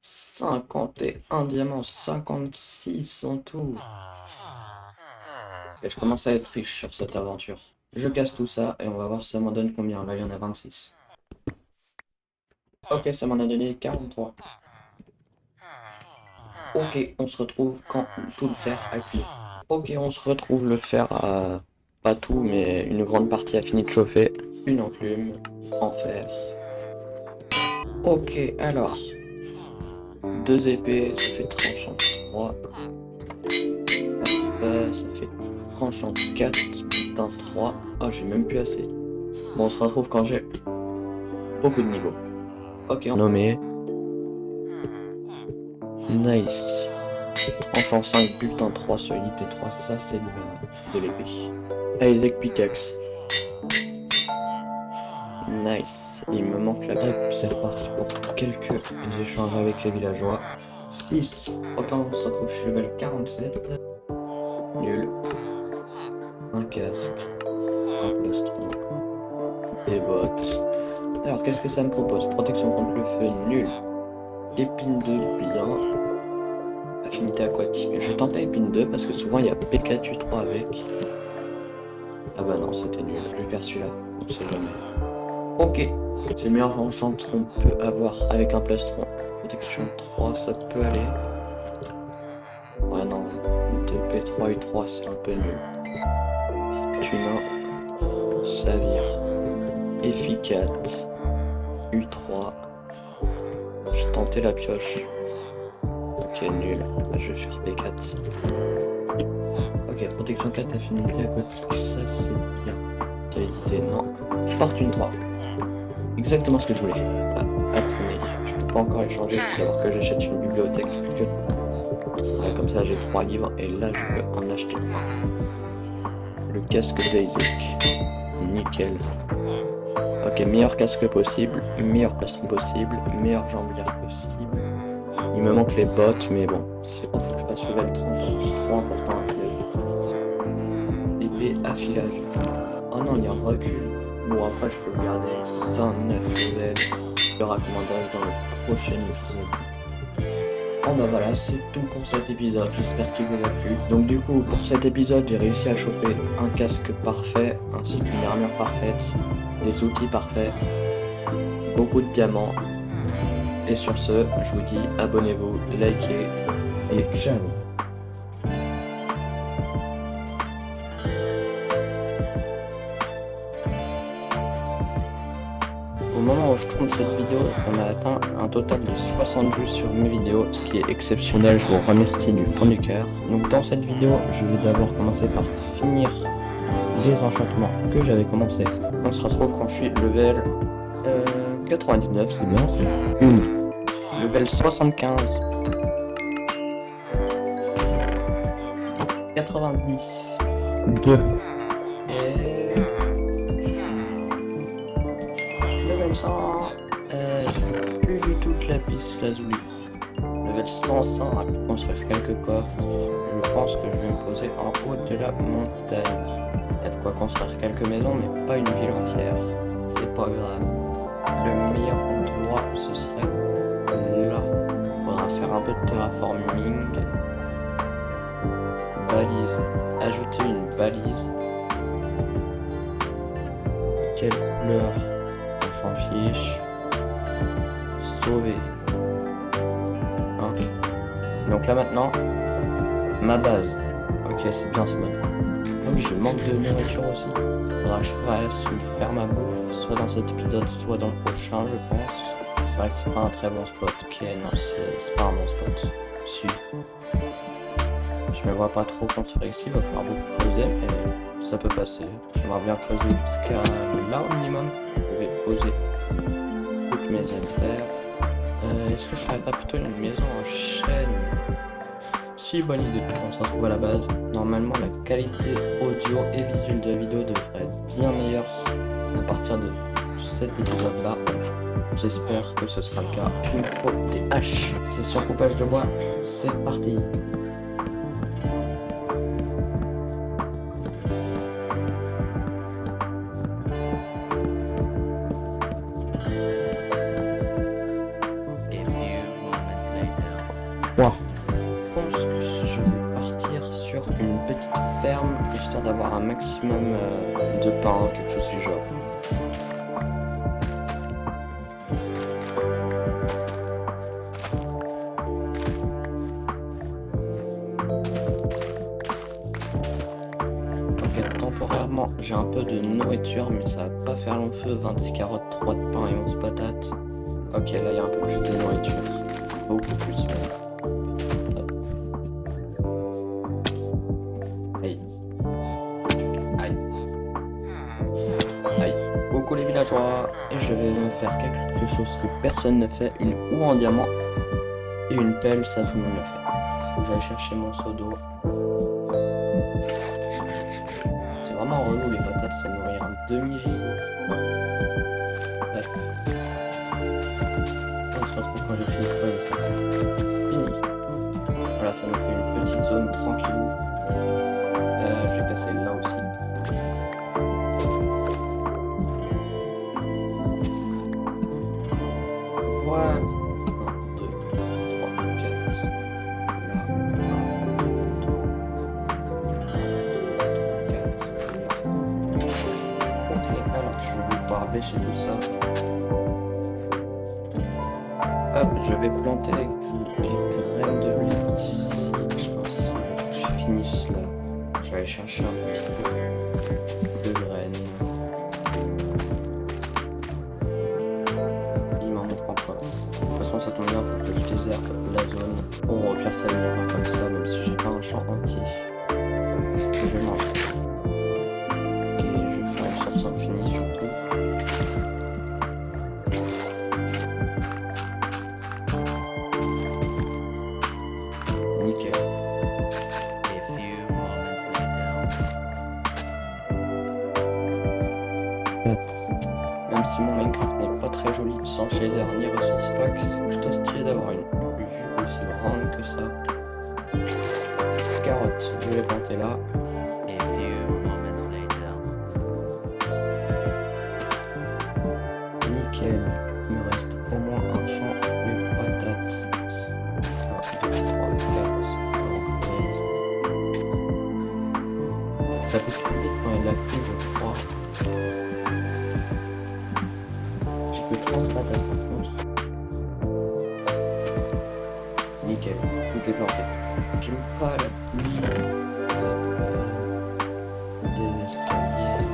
51 diamants, 56 en tout. Et je commence à être riche sur cette aventure. Je casse tout ça et on va voir si ça m'en donne combien. Là, il y en a 26. Ok, ça m'en a donné 43. Ok, on se retrouve quand tout le fer a cuit. Ok, on se retrouve le fer à... Pas tout, mais une grande partie a fini de chauffer. Une enclume en fer. Ok, alors. 2 épées, ça fait tranchant 3. Ça fait tranchant 4, putain 3. Oh, j'ai même plus assez. Bon, on se retrouve quand j'ai beaucoup de niveaux. Ok, on nommé. Nice. Tranchant 5, butin 3, solidité 3, ça c'est de l'épée. Isaac Pickaxe. Nice. Il me manque la... Hop, c'est reparti pour quelques échanges avec les villageois. 6. Ok, on se retrouve, je suis level 47. Nul. Un casque. Un plastron. Des bottes. Alors, qu'est-ce que ça me propose? Protection contre le feu, nul. Épine 2, bien. Affinité aquatique. Je vais tenter épine 2 parce que souvent il y a PKTU3 avec. Ah bah non, c'était nul. Je vais faire celui-là. On sait jamais. Ok. C'est le meilleur enchant qu'on peut avoir avec un plastron. Protection 3, ça peut aller. Ouais, non. 2P3, U3, c'est un peu nul. Fortuna. Savir. Efficace. U3. Je tentais la pioche. Ok, nul. Je vais faire B4. Ok, protection 4, affinité aquatique, ça c'est bien. Qualité, non. Fortune 3. Exactement ce que je voulais. Ah, attendez, je peux pas encore échanger, il faut d'abord que j'achète une bibliothèque. Voilà, comme ça j'ai 3 livres et là je peux en acheter un. Le casque d'Isaac. Nickel. Ok, meilleur casque possible, meilleur plastron possible, meilleure jambière possible. Il me manque les bottes, mais bon, c'est bon, faut que je passe level 30, c'est trop important à faire. Épée affilage. Oh non, il y a un recul. Bon, après, je peux le garder. 29 levels. Le raccommodage dans le prochain épisode. Oh bah voilà, c'est tout pour cet épisode. J'espère qu'il vous a plu. Donc du coup, pour cet épisode, j'ai réussi à choper un casque parfait, ainsi qu'une armure parfaite, des outils parfaits, beaucoup de diamants. Et sur ce, je vous dis abonnez-vous, likez et ciao. Au moment où je tourne cette vidéo, on a atteint un total de 60 vues sur mes vidéos, ce qui est exceptionnel, je vous remercie du fond du cœur. Donc dans cette vidéo, je vais d'abord commencer par finir les enchantements que j'avais commencé. On se retrouve quand je suis level 99, c'est bien ça. Level 75. 90. 2. Et... level 100. J'ai plus du tout de la piste lazuli. Level 105. À construire quelques coffres. Je pense que je vais me poser en haut de la montagne. Il y a de quoi construire quelques maisons, mais pas une ville entière. C'est pas grave. Le meilleur endroit, ce serait là. Faudra faire un peu de terraforming. Balise. Ajouter une balise. Quelle couleur? On s'en fiche. Sauver. Hein? Donc là maintenant, ma base. Ok, c'est bien ce mode. Ah oui, je manque de nourriture aussi. Faudra que je fasse une ferme à bouffe, soit dans cet épisode, soit dans le prochain, je pense. C'est vrai que c'est pas un très bon spot. Ok, non, c'est pas un bon spot. Si. Je me vois pas trop construire ici, il va falloir beaucoup creuser, mais ça peut passer. J'aimerais bien creuser jusqu'à là au minimum. Je vais poser toutes mes affaires. Est-ce que je ferais pas plutôt une maison en chaîne? Si, bonne idée. On se retrouve à la base. Normalement, la qualité audio et visuelle de la vidéo devrait être bien meilleure à partir de cet épisode-là. J'espère que ce sera le cas. Il me faut des haches. Session coupage de bois, c'est parti. Wow. Je pense que je vais partir sur une petite ferme, histoire d'avoir un maximum de pain, quelque chose du genre. apparemment j'ai un peu de nourriture, mais ça va pas faire long feu. 26 carottes, 3 de pain et 11 patates. Ok, là il y a un peu plus de nourriture. Beaucoup plus même. Aïe. Aïe. Aïe. Coucou les villageois. Et je vais me faire quelque chose que personne ne fait. Une houe en diamant. Et une pelle, ça tout le monde le fait. Faut que j'aille chercher mon seau d'eau. C'est vraiment relou les patates, ça nourrit un demi-gigot. Bref. On se retrouve quand j'ai fini de travailler ça. Fini. Voilà, ça nous fait une petite zone tranquillou. Je vais casser là aussi. Voilà. 1, 2, 3, 4. Là. 1, 2, 3. 4. Là. Ok, alors je vais pouvoir bêcher tout ça. Hop, je vais planter les graines de blé ici. Je pense qu'il faut que je finisse là. Je vais aller chercher un petit peu de graines. Il m'en manque encore. De toute façon, ça tombe bien, il faut que je désherbe la zone. Au pire, ça m'ira comme ça, même si j'ai pas un champ entier. Je vais manger. Et je vais faire une source infinie surtout. Nickel. A few moments later. 4. Même si mon Minecraft n'est pas très joli sans shader ni ressources pack, c'est plutôt stylé d'avoir une vue aussi grande que ça. Carottes, je vais les planter là. A few moments later. Nickel. Il me reste au moins un champ de patates. 1, 2, 3, 4. Ça pousse plus vite quand il y a de la pluie, je crois. J'ai que 30 patates par contre. Nickel, tout est planté. J'aime pas la pluie. Des escaliers.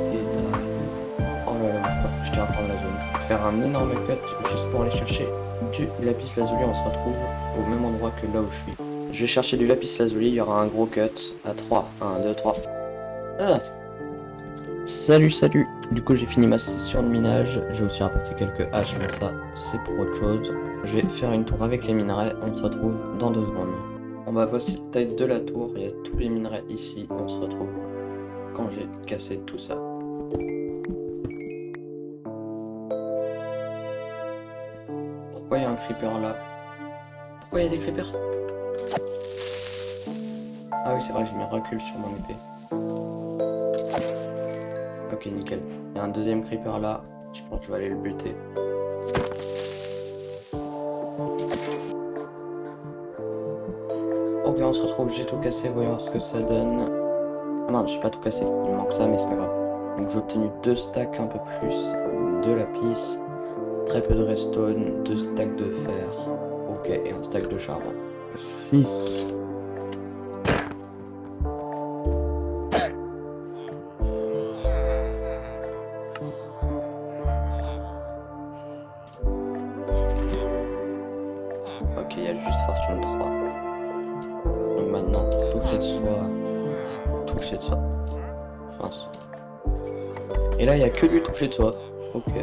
Des dalles. Oh là là, il va falloir que je terraforme la zone. Faire un énorme cut juste pour aller chercher du lapis lazuli. On se retrouve au même endroit que là où je suis. Je vais chercher du lapis lazuli, il y aura un gros cut à 3. 1, 2, 3. Ah. Salut, salut. Du coup, j'ai fini ma session de minage. J'ai aussi rapporté quelques haches, mais ça, c'est pour autre chose. Je vais faire une tour avec les minerais. On se retrouve dans 2 secondes. Bon bah voici la taille de la tour. Il y a tous les minerais ici. On se retrouve quand j'ai cassé tout ça. Pourquoi il y a un creeper là? Pourquoi il y a des creepers? Ah oui, c'est vrai que j'ai mis recul sur mon épée. Ok, nickel. Il y a un deuxième creeper là. Je pense que je vais aller le buter. Ok, on se retrouve. J'ai tout cassé. Voyons voir ce que ça donne. Ah mince, j'ai pas tout cassé. Il me manque ça, mais c'est pas grave. Donc j'ai obtenu 2 stacks, un peu plus de lapis. Très peu de redstone. 2 stacks de fer. Ok, et un stack de charbon. 6. Ok, il y a juste fortune 3. Donc maintenant, toucher de soie. Toucher de soie. Mince. Et là, il n'y a que du toucher de soie. Ok.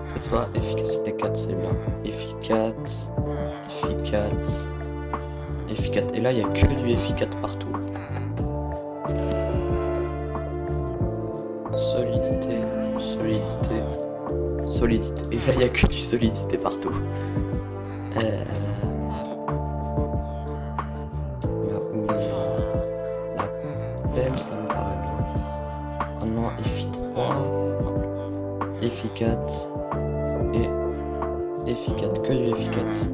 Toucher de soie, efficacité 4, c'est bien. Efficace. Efficace. Efficace. Et là, il n'y a que du efficace partout. Solidité. Solidité. Solidité. Et là, il n'y a que du solidité partout. Là où la pelle, ça me paraît bien. Oh non, EFI 3. Efficace. Et efficace. Que du efficace.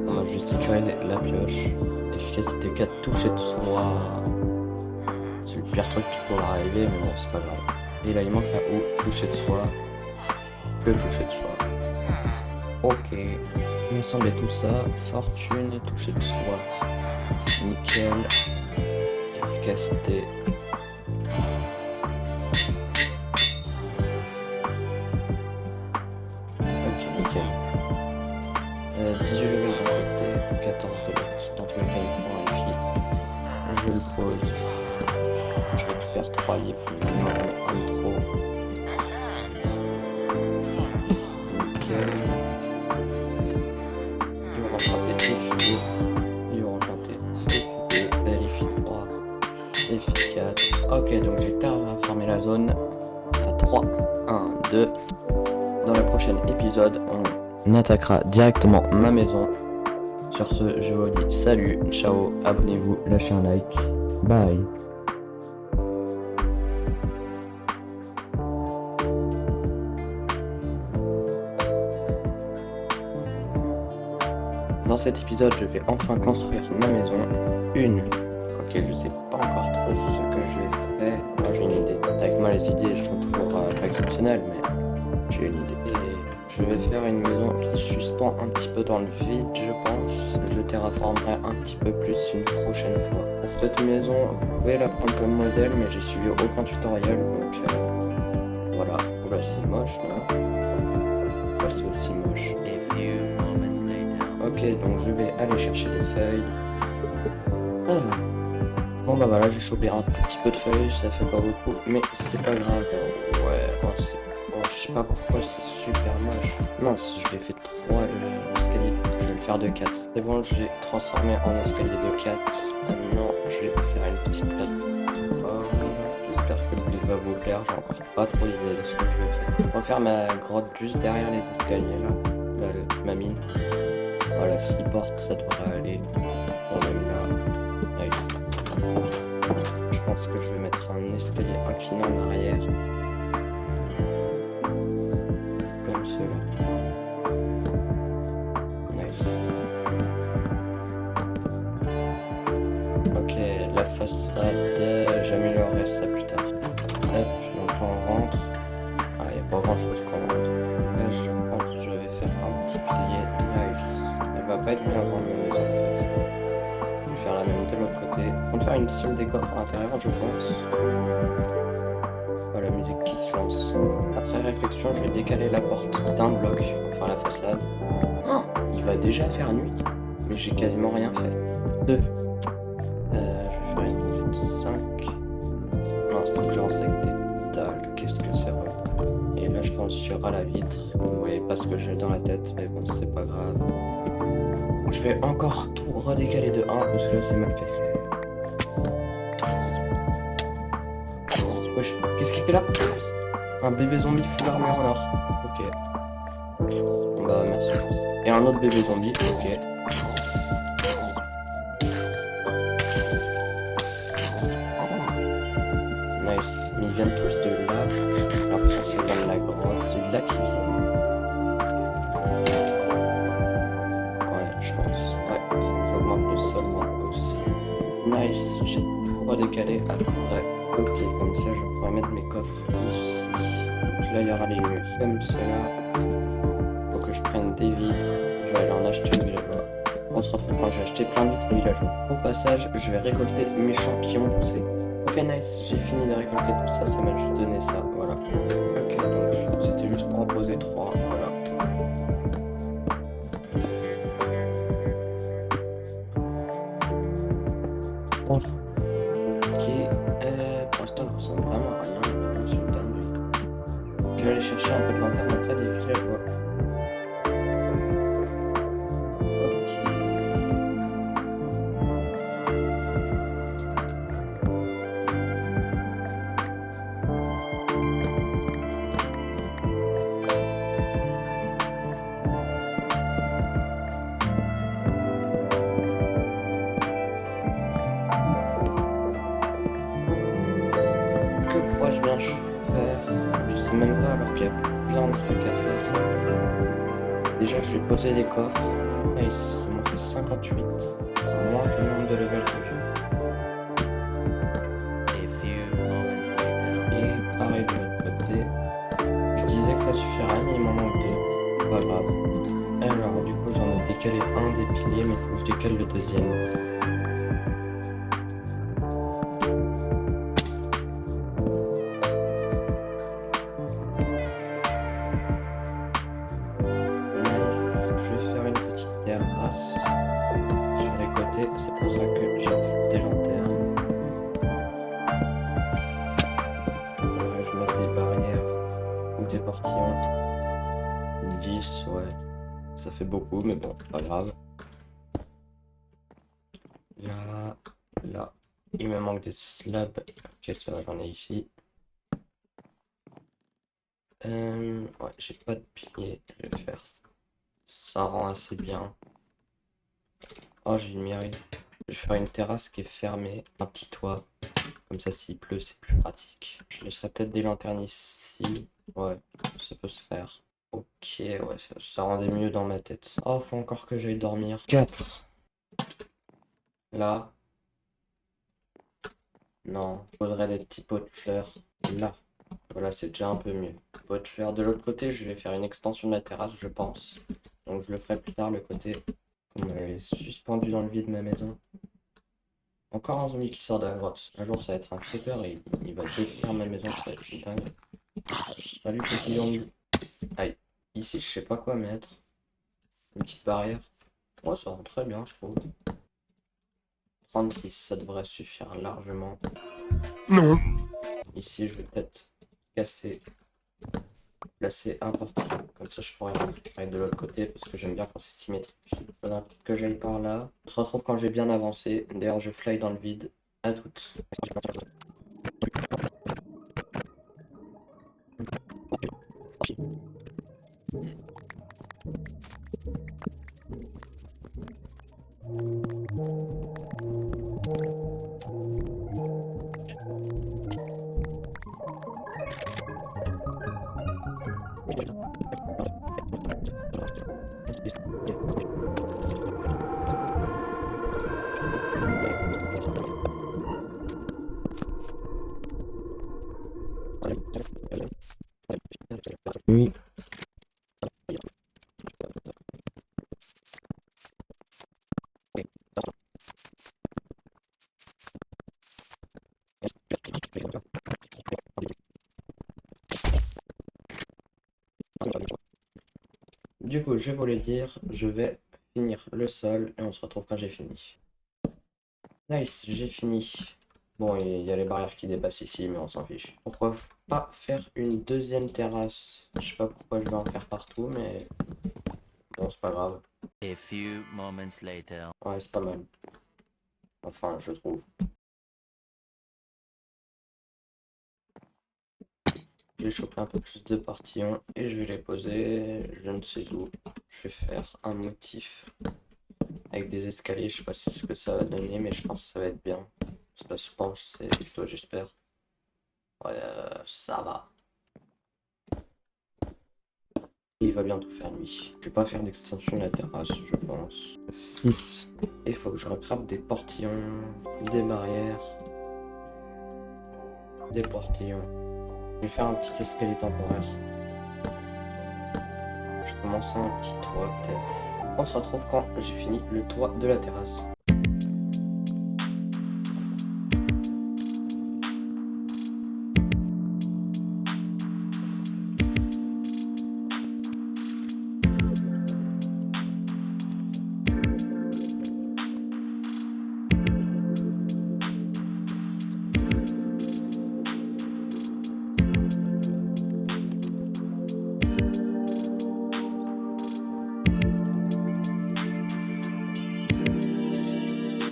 On va juste sécuriser la pioche. Efficacité 4, toucher de soie. C'est le pire truc qui pourrait arriver, mais bon, c'est pas grave. Et là, il manque la haut, toucher de soie. Que toucher de soie. Ok. Il me semblait tout ça. Fortune et toucher de soie. Nickel. Efficacité. Ok, nickel. 18 levels d'un côté, 14 de l'autre. Dans tous les cas, il faut un FI. Je le pose. Je récupère 3 livres. Maintenant, on est un de trop. Nickel. Il va enchanter FI2. Il va enchanter FI2. FI 3. FI 4. Ok, donc j'ai terraformé la zone à 3. 1, 2. Dans le prochain épisode, on attaquera directement ma maison. Sur ce, je vous dis salut, ciao, abonnez-vous, lâchez un like, bye. Dans cet épisode, je vais enfin construire ma maison. Ok, je sais pas encore trop ce que je vais faire. Moi, j'ai une idée. Avec moi, les idées sont toujours pas exceptionnelles, mais j'ai une idée. Et je vais faire une maison qui suspend un petit peu dans le vide, je pense. Je terraformerai un petit peu plus une prochaine fois. Pour cette maison, vous pouvez la prendre comme modèle, mais j'ai suivi aucun tutoriel, donc voilà. Oula, c'est moche, non? Pourquoi c'est aussi moche? A few moments later. Ok, donc je vais aller chercher des feuilles. Bon bah voilà, j'ai chopé un tout petit peu de feuilles, ça fait pas beaucoup, mais c'est pas grave. Ouais, je sais pas pourquoi c'est super moche. Mince, je l'ai fait 3 l'escalier. Je vais le faire de 4. C'est bon, je l'ai transformé en escalier de 4. Maintenant, je vais faire une petite plateforme. J'espère que le build va vous plaire, j'ai encore pas trop l'idée de ce que je vais faire. Je vais faire ma grotte juste derrière les escaliers là. Ma mine. Voilà, 6 portes, ça devrait aller. Bon, même là. Nice. Je pense que je vais mettre un escalier incliné en arrière. Comme cela. Nice. Ok, la façade, j'améliorerai ça plus tard. Hop, donc on rentre. Ah, il n'y a pas grand chose qu'on rentre. Là, je pense que je vais faire un petit pilier. Nice. Elle va pas être bien grande ma maison en fait. Je vais faire la même de l'autre côté. On va faire une salle des coffres à l'intérieur, je pense. Voilà, la musique qui se lance. Après réflexion, je vais décaler la porte d'un bloc pour faire la façade. Oh, il va déjà faire nuit, mais j'ai quasiment rien fait. 2. Je vais faire une rangée de 5. Non, c'est trop que j'avance avec des dalles. Qu'est-ce que c'est relou. Et là, je pense qu'il y aura la vitre. Vous voyez pas ce que j'ai dans la tête, mais bon, c'est pas grave. Je vais encore tout redécaler de 1 parce que là, c'est mal fait. Wesh, qu'est-ce qu'il fait là? Un bébé zombie full armure en or. Ok. Bah, merci. Et un autre bébé zombie, ok. Nice. Mais ils viennent tous de là. J'ai l'impression que c'est dans la grotte. C'est de là qu'ils viennent. Ouais, je pense. Ouais, il faut que j'augmente le sol moi aussi. Nice. J'ai tout redécalé à peu près. Ok, comme ça je pourrais mettre mes coffres ici. Donc là il y aura les murs comme cela. Faut que je prenne des vitres. Je vais aller en acheter au villageois. On se retrouve quand j'ai acheté plein de vitres au villageois. Au passage, je vais récolter mes champs qui ont poussé. Ok, nice, j'ai fini de récolter tout ça, ça m'a juste donné ça, voilà. Ok, donc c'était juste pour en poser 3, voilà. Bon. Ok, pour l'instant, on ressemble vraiment à rien, mais c'est une dinguerie. Je vais aller chercher un peu de lanterne auprès des villageois. Que pourrais-je bien faire? Je sais même pas alors qu'il y a plein de trucs à faire. Déjà je vais poser des coffres. Nice, ça m'en fait 58. Moins que le nombre de levels que j'ai. A few moments later. Et pareil de l'autre côté. Je disais que ça suffirait mais il m'en manque 2. Pas grave. Alors du coup j'en ai décalé un des piliers mais il faut que je décale le deuxième. terrasse sur les côtés, c'est pour ça que j'ai des lanternes. Faudrait que je mette des barrières ou des portillons. 10, ouais. Ça fait beaucoup, mais bon, pas grave. Là, là. Il me manque des slabs. Ok, ça va, j'en ai ici. Ouais, j'ai pas de pilier. Je vais faire ça. Ça rend assez bien. Oh, j'ai une mérite. Je vais faire une terrasse qui est fermée. Un petit toit. Comme ça, s'il pleut, c'est plus pratique. Je laisserai peut-être des lanternes ici. Ouais, ça peut se faire. Ok, ouais, ça rendait mieux dans ma tête. Oh, faut encore que j'aille dormir. 4. Là. Non, je poserai des petits pots de fleurs. Là. Voilà, c'est déjà un peu mieux. Pot de fleurs. De l'autre côté, je vais faire une extension de la terrasse, je pense. Donc je le ferai plus tard, le côté comme elle est suspendue dans le vide de ma maison. Encore un zombie qui sort de la grotte. Un jour, ça va être un creeper et il va détruire ma maison, ça va être dingue. Salut, petit zombie. Aïe. Ici, je sais pas quoi mettre. Une petite barrière. Ouais, ça rend très bien, je trouve. 36, ça devrait suffire largement. Non. Ici, je vais peut-être casser, placer un portillon. Comme ça, je pourrais rentrer de l'autre côté parce que j'aime bien quand c'est symétrique. Il faudra peut-être que j'aille par là. On se retrouve quand j'ai bien avancé. D'ailleurs, je fly dans le vide. À toutes. Oui. Du coup, je voulais dire, je vais finir le sol et on se retrouve quand j'ai fini. Nice, j'ai fini. Bon, il y a les barrières qui dépassent ici, mais on s'en fiche. Pourquoi pas faire une deuxième terrasse? Je sais pas pourquoi je vais en faire partout, mais bon, c'est pas grave. A few moments later. Ouais, c'est pas mal. Enfin, je trouve. Je vais choper un peu plus de portillons et je vais les poser je ne sais où. Je vais faire un motif avec des escaliers. Je sais pas ce que ça va donner, mais je pense que ça va être bien. C'est pas, je pense, c'est plutôt, j'espère. Ouais, ça va. Il va bientôt faire nuit. Je vais pas faire d'extension de la terrasse, je pense. 6. Et il faut que je recraft des portillons, des barrières, des portillons. Je vais faire un petit escalier temporaire. Je commence un petit toit peut-être. On se retrouve quand j'ai fini le toit de la terrasse.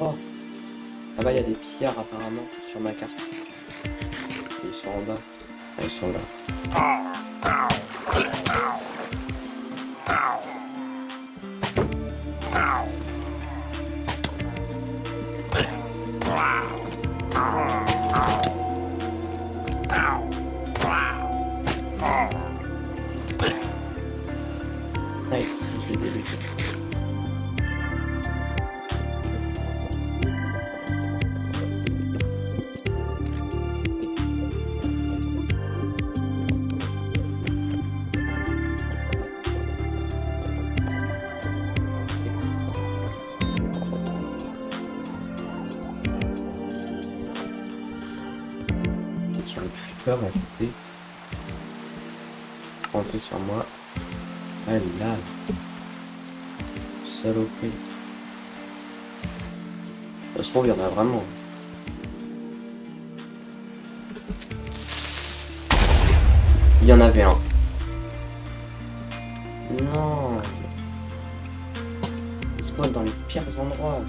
Oh, là-bas il y a des pillards apparemment sur ma carte. Ils sont en bas. Ah, ils sont là. Nice, je les ai butés. Il y a un creeper à côté. Rentrer sur moi. Ah là. Saloperie. Ça se trouve, il y en a vraiment. Il y en avait un. Non. Il spawn dans les pires endroits.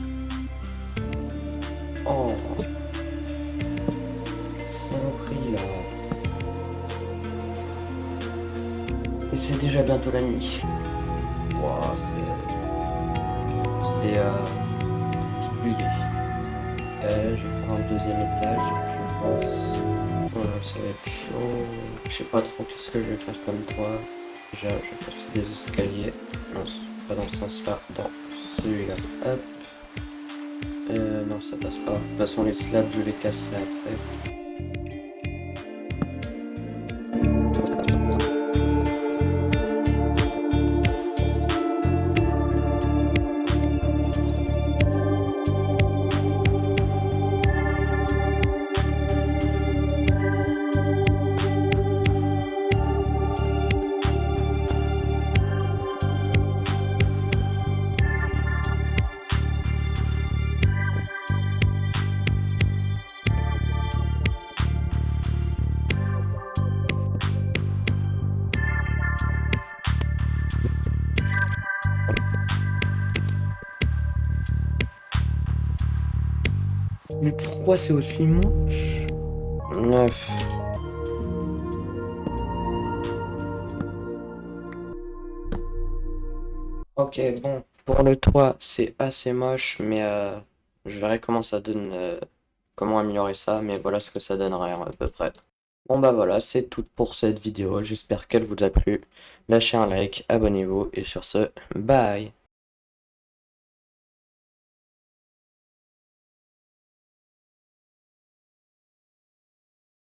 Oh. Saloperie là. Et c'est déjà bientôt la nuit. Wow, c'est particulier. Je vais faire un deuxième étage, je pense. Ça va être chaud. Je sais pas trop qu'est-ce que je vais faire comme toit. Déjà, je vais passer des escaliers. Non, c'est pas dans ce sens-là, dans celui-là. Hop. Non, ça passe pas. De toute façon, les slabs, je les casserai après. Mais pourquoi c'est aussi moche? 9. Ok, bon, pour le toit, c'est assez moche, mais je verrai comment ça donne, comment améliorer ça, mais voilà ce que ça donnerait à peu près. Bon bah voilà, c'est tout pour cette vidéo, j'espère qu'elle vous a plu. Lâchez un like, abonnez-vous, et sur ce, bye!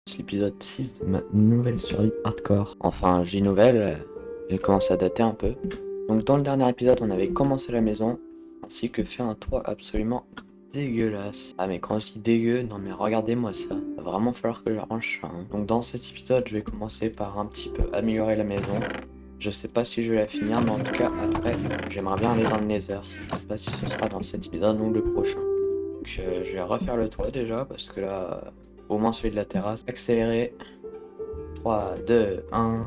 C'est l'épisode 6 de ma nouvelle survie hardcore. Enfin, j'ai nouvelle, elle commence à dater un peu. Donc dans le dernier épisode, on avait commencé la maison, ainsi que fait un toit absolument dégueulasse. Ah mais quand je dis dégueu, non mais regardez-moi ça. Va vraiment falloir que je range ça. Hein. Donc dans cet épisode, je vais commencer par un petit peu améliorer la maison. Je sais pas si je vais la finir, mais en tout cas après, j'aimerais bien aller dans le Nether. Je sais pas si ce sera dans cet épisode ou le prochain. Donc je vais refaire le toit déjà, parce que là, au moins celui de la terrasse. Accélérer. 3, 2, 1...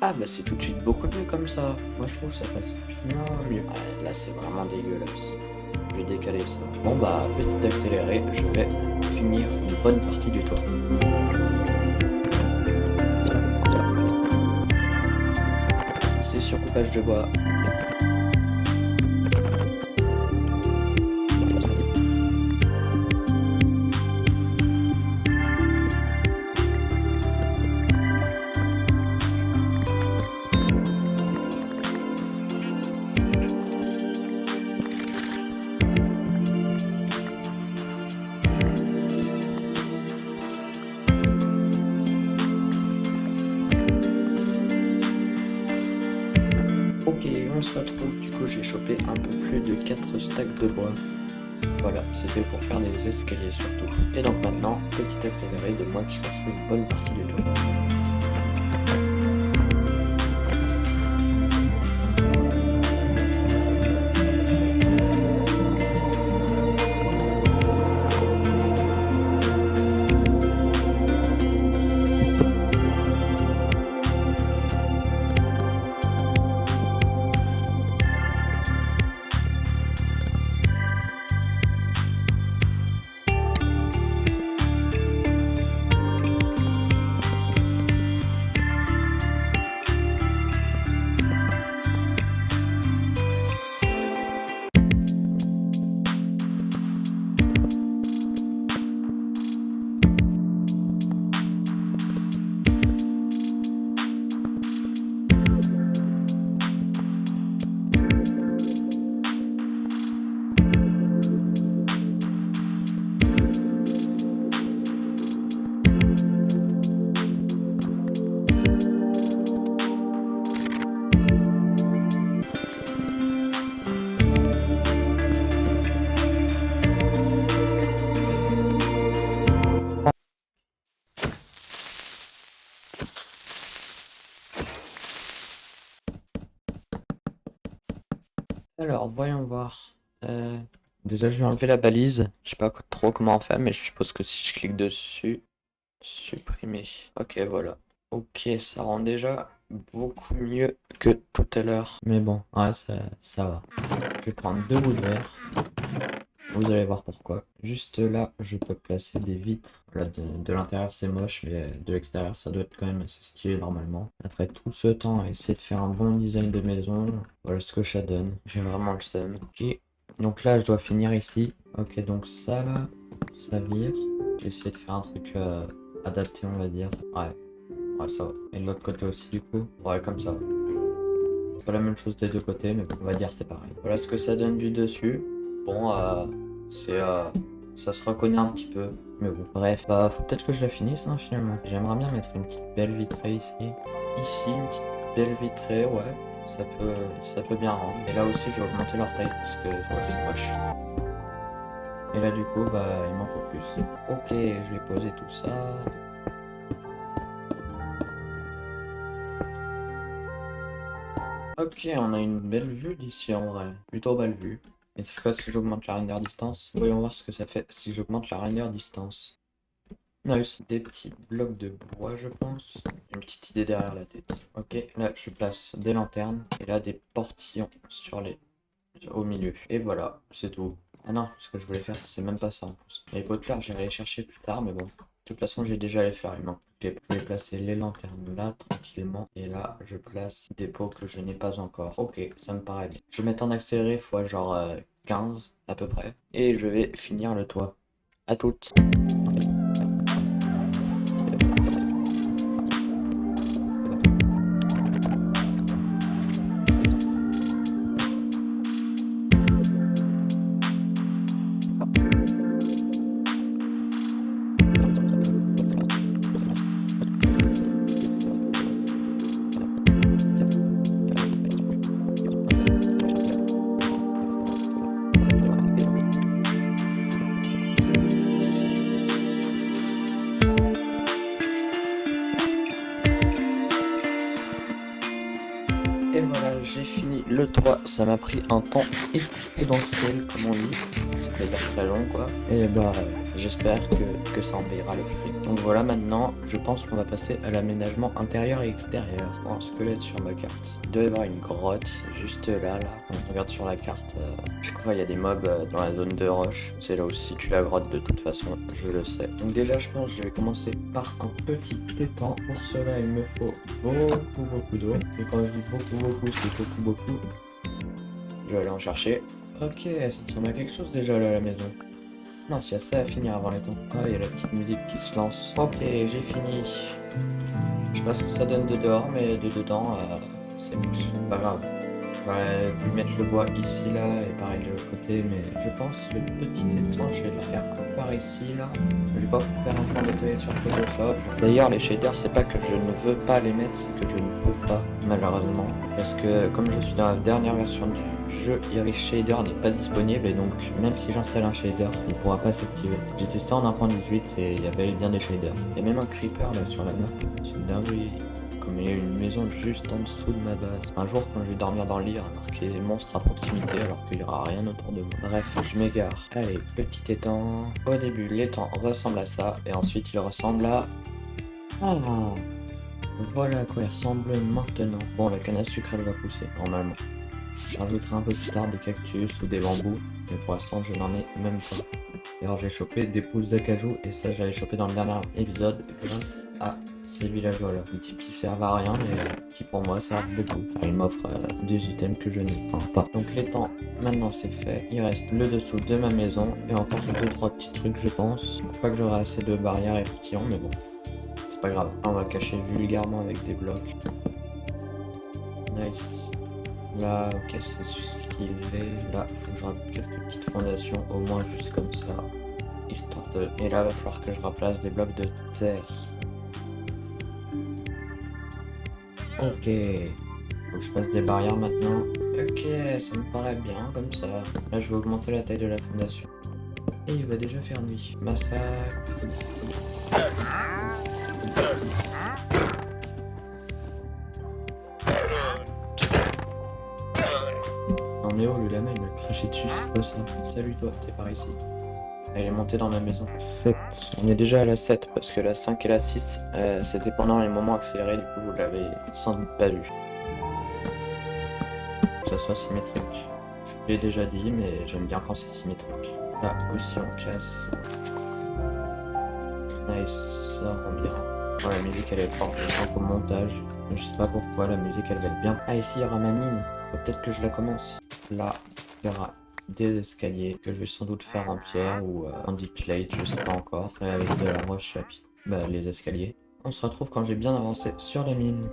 Ah bah c'est tout de suite beaucoup mieux comme ça. Moi je trouve que ça passe bien mieux. Ah, là c'est vraiment dégueulasse. Je vais décaler ça. Bon bah petit accéléré, je vais finir une bonne partie du toit. C'est surcoupage de bois. Ok, on se retrouve, du coup j'ai chopé un peu plus de 4 stacks de bois. Voilà, c'était pour faire des escaliers surtout. Et donc maintenant, petit accéléré de moi qui construit une bonne partie du toit. Alors, voyons voir. Déjà, je vais enlever la balise. Je sais pas trop comment on fait, mais je suppose que si je clique dessus, supprimer. Ok, voilà. Ok, ça rend déjà beaucoup mieux que tout à l'heure. Mais bon, ouais, ça va. Je vais prendre 2 bouts de verre. Vous allez voir pourquoi. Juste là, je peux placer des vitres. Voilà, de l'intérieur c'est moche, mais de l'extérieur ça doit être quand même assez stylé normalement. Après tout ce temps à essayer de faire un bon design de maison, voilà ce que ça donne. J'ai vraiment le seum. Ok, donc là je dois finir ici. Ok, donc ça là, ça vire. J'ai essayé de faire un truc adapté on va dire. Ouais, ça va. Et de l'autre côté aussi du coup. Ouais, comme ça. C'est pas la même chose des deux côtés, mais bon, on va dire c'est pareil. Voilà ce que ça donne du dessus. Bon, c'est ça se reconnaît un petit peu, mais bon. Bref, bah faut peut-être que je la finisse hein, finalement. J'aimerais bien mettre une petite belle vitrée ici. Ici, une petite belle vitrée, ouais. Ça peut bien rendre. Et là aussi, je vais augmenter leur taille parce que ouais, c'est moche. Et là, du coup, bah il m'en faut plus. Ok, je vais poser tout ça. Ok, on a une belle vue d'ici en vrai. Plutôt belle vue. Et ça fait quoi si j'augmente la render distance? Voyons voir ce que ça fait si j'augmente la render distance. Nice. Des petits blocs de bois, je pense. Une petite idée derrière la tête. Ok, là je place des lanternes. Et là des portillons au milieu. Et voilà, c'est tout. Ah non, ce que je voulais faire, c'est même pas ça en plus. Les pots de fleurs, j'irai les chercher plus tard, mais bon. De toute façon, j'ai déjà les fleurs. Il manque. Je vais placer les lanternes là, tranquillement. Et là, je place des pots que je n'ai pas encore. Ok, ça me paraît bien. Je vais mettre en accéléré fois genre 15 à peu près. Et je vais finir le toit. À toutes. Et voilà, j'ai fini le toit. Ça m'a pris un temps exponentiel, comme on dit. C'est-à-dire très long, quoi. Et bah, j'espère que ça en payera le prix. Donc voilà, maintenant, je pense qu'on va passer à l'aménagement intérieur et extérieur. Un squelette sur ma carte. Il doit y avoir une grotte juste là. Quand je regarde sur la carte, chaque fois il y a des mobs dans la zone de roche. C'est là où se situe la grotte de toute façon, je le sais. Donc déjà, je pense que je vais commencer par un petit étang. Pour cela, il me faut beaucoup d'eau. Et quand je dis beaucoup, c'est beaucoup. Je vais aller en chercher. Ok, ça ressemble à quelque chose déjà là à la maison. Non, s'il y a ça à finir avant les temps. Ah, il y a la petite musique qui se lance. Ok, j'ai fini. Je sais pas ce que ça donne de dehors, mais de dedans, c'est moche. Pas grave. J'aurais pu mettre le bois ici, là, et pareil de l'autre côté, mais je pense le petit étang, je vais le faire par ici, là. Je vais pas faire un plan détaillé sur Photoshop. D'ailleurs, les shaders, c'est pas que je ne veux pas les mettre, c'est que je ne peux pas, malheureusement. Parce que, comme je suis dans la dernière version du jeu, Irish Shader n'est pas disponible, et donc, même si j'installe un shader, il pourra pas s'activer. J'ai testé en 1.18 et il y avait bien des shaders. Il y a même un creeper, là, sur la map. C'est une dinguerie. Comme il y a une maison juste en dessous de ma base. Un jour, quand je vais dormir dans le lit, il y aura marqué monstre à proximité alors qu'il n'y aura rien autour de moi. Bref, je m'égare. Allez, petit étang. Au début, l'étang ressemble à ça et ensuite il ressemble à... Ah, voilà à quoi il ressemble maintenant. Bon, la canne à sucre, elle va pousser, normalement. Je rajouterai un peu plus tard des cactus ou des bambous, mais pour l'instant, je n'en ai même pas. D'ailleurs, j'ai chopé des pousses d'acajou et ça, j'avais chopé dans le dernier épisode grâce à ces villageois-là. Des types qui servent à rien, mais qui pour moi servent beaucoup. Enfin, ils m'offrent des items que je n'ai pas. Donc l'étang, maintenant c'est fait. Il reste le dessous de ma maison et encore 2-3 petits trucs, je pense. Je pense pas que j'aurai assez de barrières et portillons, mais bon, c'est pas grave. On va cacher vulgairement avec des blocs. Nice. Là, ok, c'est stylé. Là, faut que je rajoute quelques petites fondations, au moins juste comme ça. Histoire de... Et là, il va falloir que je remplace des blocs de terre. Ok. Faut que je passe des barrières maintenant. Ok, ça me paraît bien comme ça. Là, je vais augmenter la taille de la fondation. Et il va déjà faire nuit. Massacre. Non mais oh, le lama il m'a craché dessus, c'est quoi ça? Salut toi, t'es par ici. Elle est montée dans ma maison. 7. On est déjà à la 7 parce que la 5 et la 6 c'était pendant les moments accélérés, du coup vous l'avez sans doute pas vu. Que ça soit symétrique. Je l'ai déjà dit mais j'aime bien quand c'est symétrique. Là aussi on casse. Nice, ça rend bien. Ouais, la musique elle est forte, je sens qu'au montage. Je sais pas pourquoi la musique elle va être bien. Ah ici il y aura ma mine. Faut peut-être que je la commence. Là, il y aura des escaliers que je vais sans doute faire en pierre ou en deep plate, je sais pas encore. Avec de la roche à les escaliers. On se retrouve quand j'ai bien avancé sur la mine.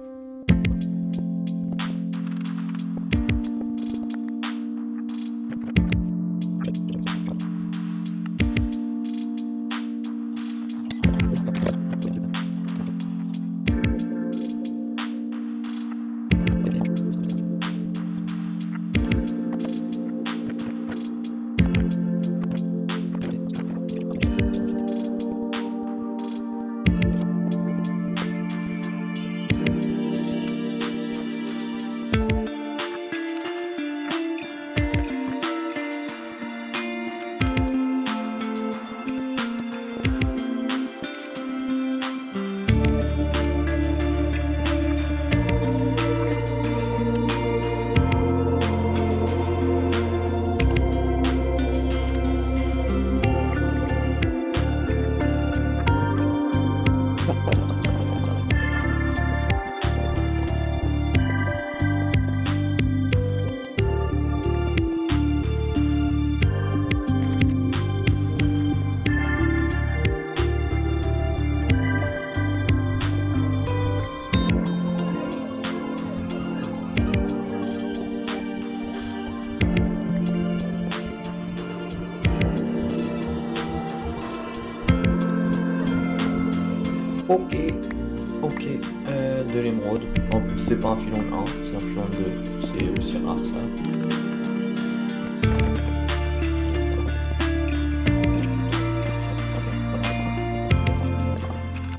Ok, de l'émeraude. En plus, c'est pas un filon de 1, c'est un filon de 2. C'est aussi rare ça.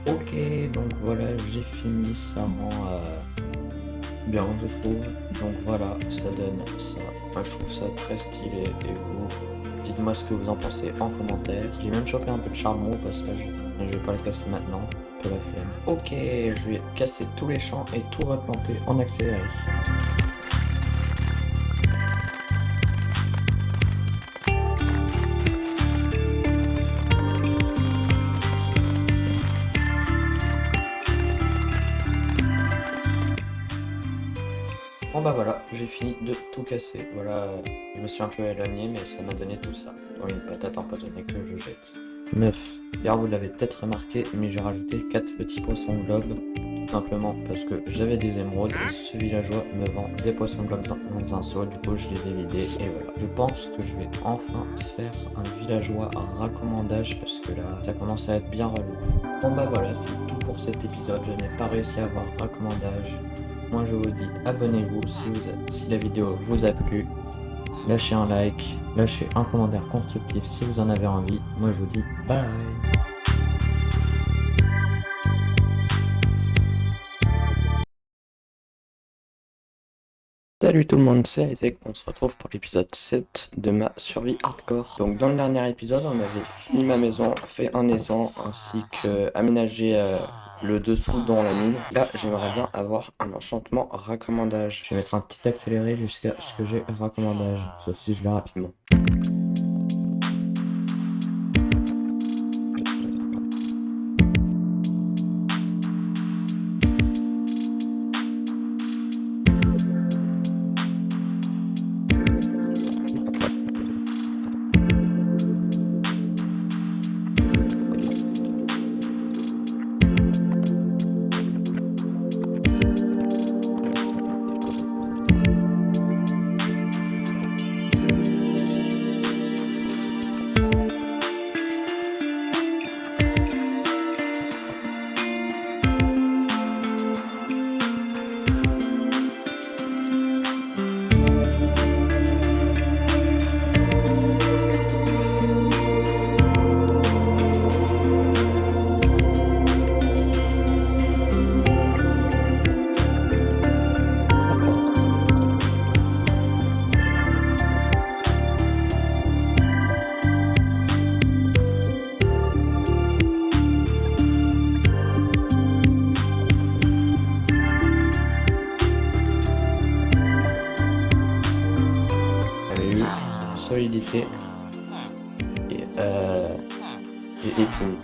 Ok, donc voilà, j'ai fini. Ça rend bien, je trouve. Donc voilà, ça donne ça. Moi, je trouve ça très stylé. Et vous, dites-moi ce que vous en pensez en commentaire. J'ai même chopé un peu de charbon au passage, mais je vais pas le casser maintenant. La flemme. Ok, je vais casser tous les champs et tout replanter en accéléré. Bon bah voilà, j'ai fini de tout casser. Voilà, je me suis un peu éloigné mais ça m'a donné tout ça. Dans une patate empoisonnée que je jette. 9. D'ailleurs vous l'avez peut-être remarqué, mais j'ai rajouté 4 petits poissons globes. Tout simplement parce que j'avais des émeraudes et ce villageois me vend des poissons globes dans un seau. Du coup je les ai vidés et voilà. Je pense que je vais enfin faire un villageois raccommandage parce que là ça commence à être bien relou. Bon bah voilà, c'est tout pour cet épisode. Je n'ai pas réussi à avoir raccommandage. Moi je vous dis abonnez-vous si la vidéo vous a plu. Lâchez un like, lâchez un commentaire constructif si vous en avez envie. Moi je vous dis bye. Salut tout le monde, c'est Isaac, on se retrouve pour l'épisode 7 de ma survie hardcore. Donc dans le dernier épisode, on avait fini ma maison, fait un aisant, ainsi que aménagé le dessous dans la mine. Là, j'aimerais bien avoir un enchantement raccommandage. Je vais mettre un petit accéléré jusqu'à ce que j'ai raccommandage, sauf si je l'ai rapidement. solidité et épine.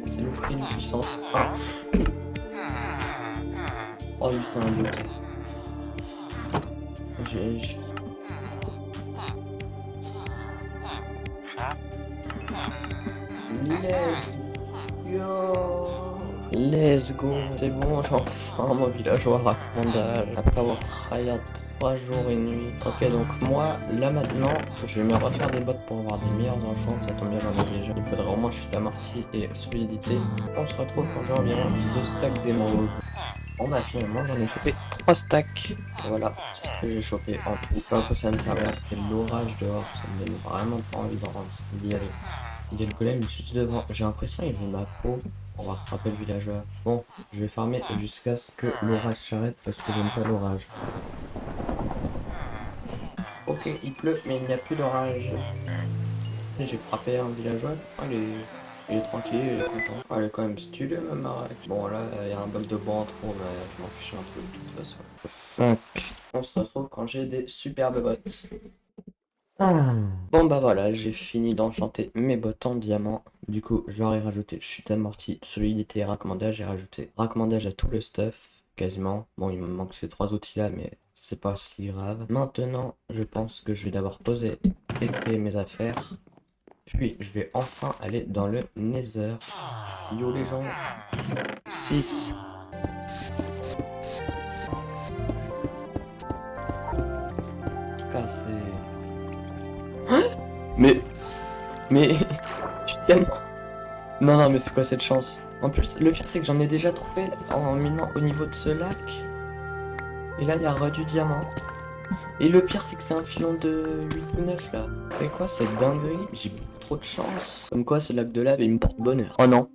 C'est le prix de puissance 1. Oh oui, c'est un bloc. J'ai... Let's go. C'est bon, j'ai enfin mon villageois raccordage. Après avoir tryhard 3 jours et nuit. Ok, donc moi, là maintenant, je vais me refaire des bots pour avoir des meilleurs enchants. Ça tombe bien, j'en ai déjà. Il faudrait au moins chute amortie et solidité. On se retrouve quand j'ai environ 2 stacks d'émeraudes. Bon bah finalement j'en ai chopé 3 stacks. Voilà ce que j'ai chopé en tout. Pas que ça me servait après l'orage dehors. Ça me donne vraiment pas envie d'y aller. Il y a le golem juste devant. J'ai l'impression qu'il veut ma peau. On va rattraper le villageois. Bon, je vais farmer jusqu'à ce que l'orage s'arrête parce que j'aime pas l'orage. Ok, il pleut, mais il n'y a plus d'orage. J'ai frappé un villageois. Il est tranquille, il est content. Elle est quand même stylée ma baraque. Bon là, il y a un bloc de bois en trop, mais je m'en fiche un peu de toute façon. 5. On se retrouve quand j'ai des superbes bottes. Bon bah voilà, j'ai fini d'enchanter mes bottes en diamant. Du coup, je leur ai rajouté chute amortie, solidité et raccommodage. J'ai rajouté raccommodage à tout le stuff, quasiment. Bon, il me manque ces 3 outils là, mais c'est pas si grave. Maintenant, je pense que je vais d'abord poser et créer mes affaires. Puis, je vais enfin aller dans le Nether. Yo les gens. 6. Cassé. Mais... Putain. Non, mais c'est quoi cette chance? En plus, le pire, c'est que j'en ai déjà trouvé en minant au niveau de ce lac. Et là, il y a du diamant. Et le pire, c'est que c'est un filon de 8 ou 9 là. C'est quoi cette dinguerie? J'ai beaucoup trop de chance. Comme quoi, ce lac de lave, il me porte bonheur. Oh non.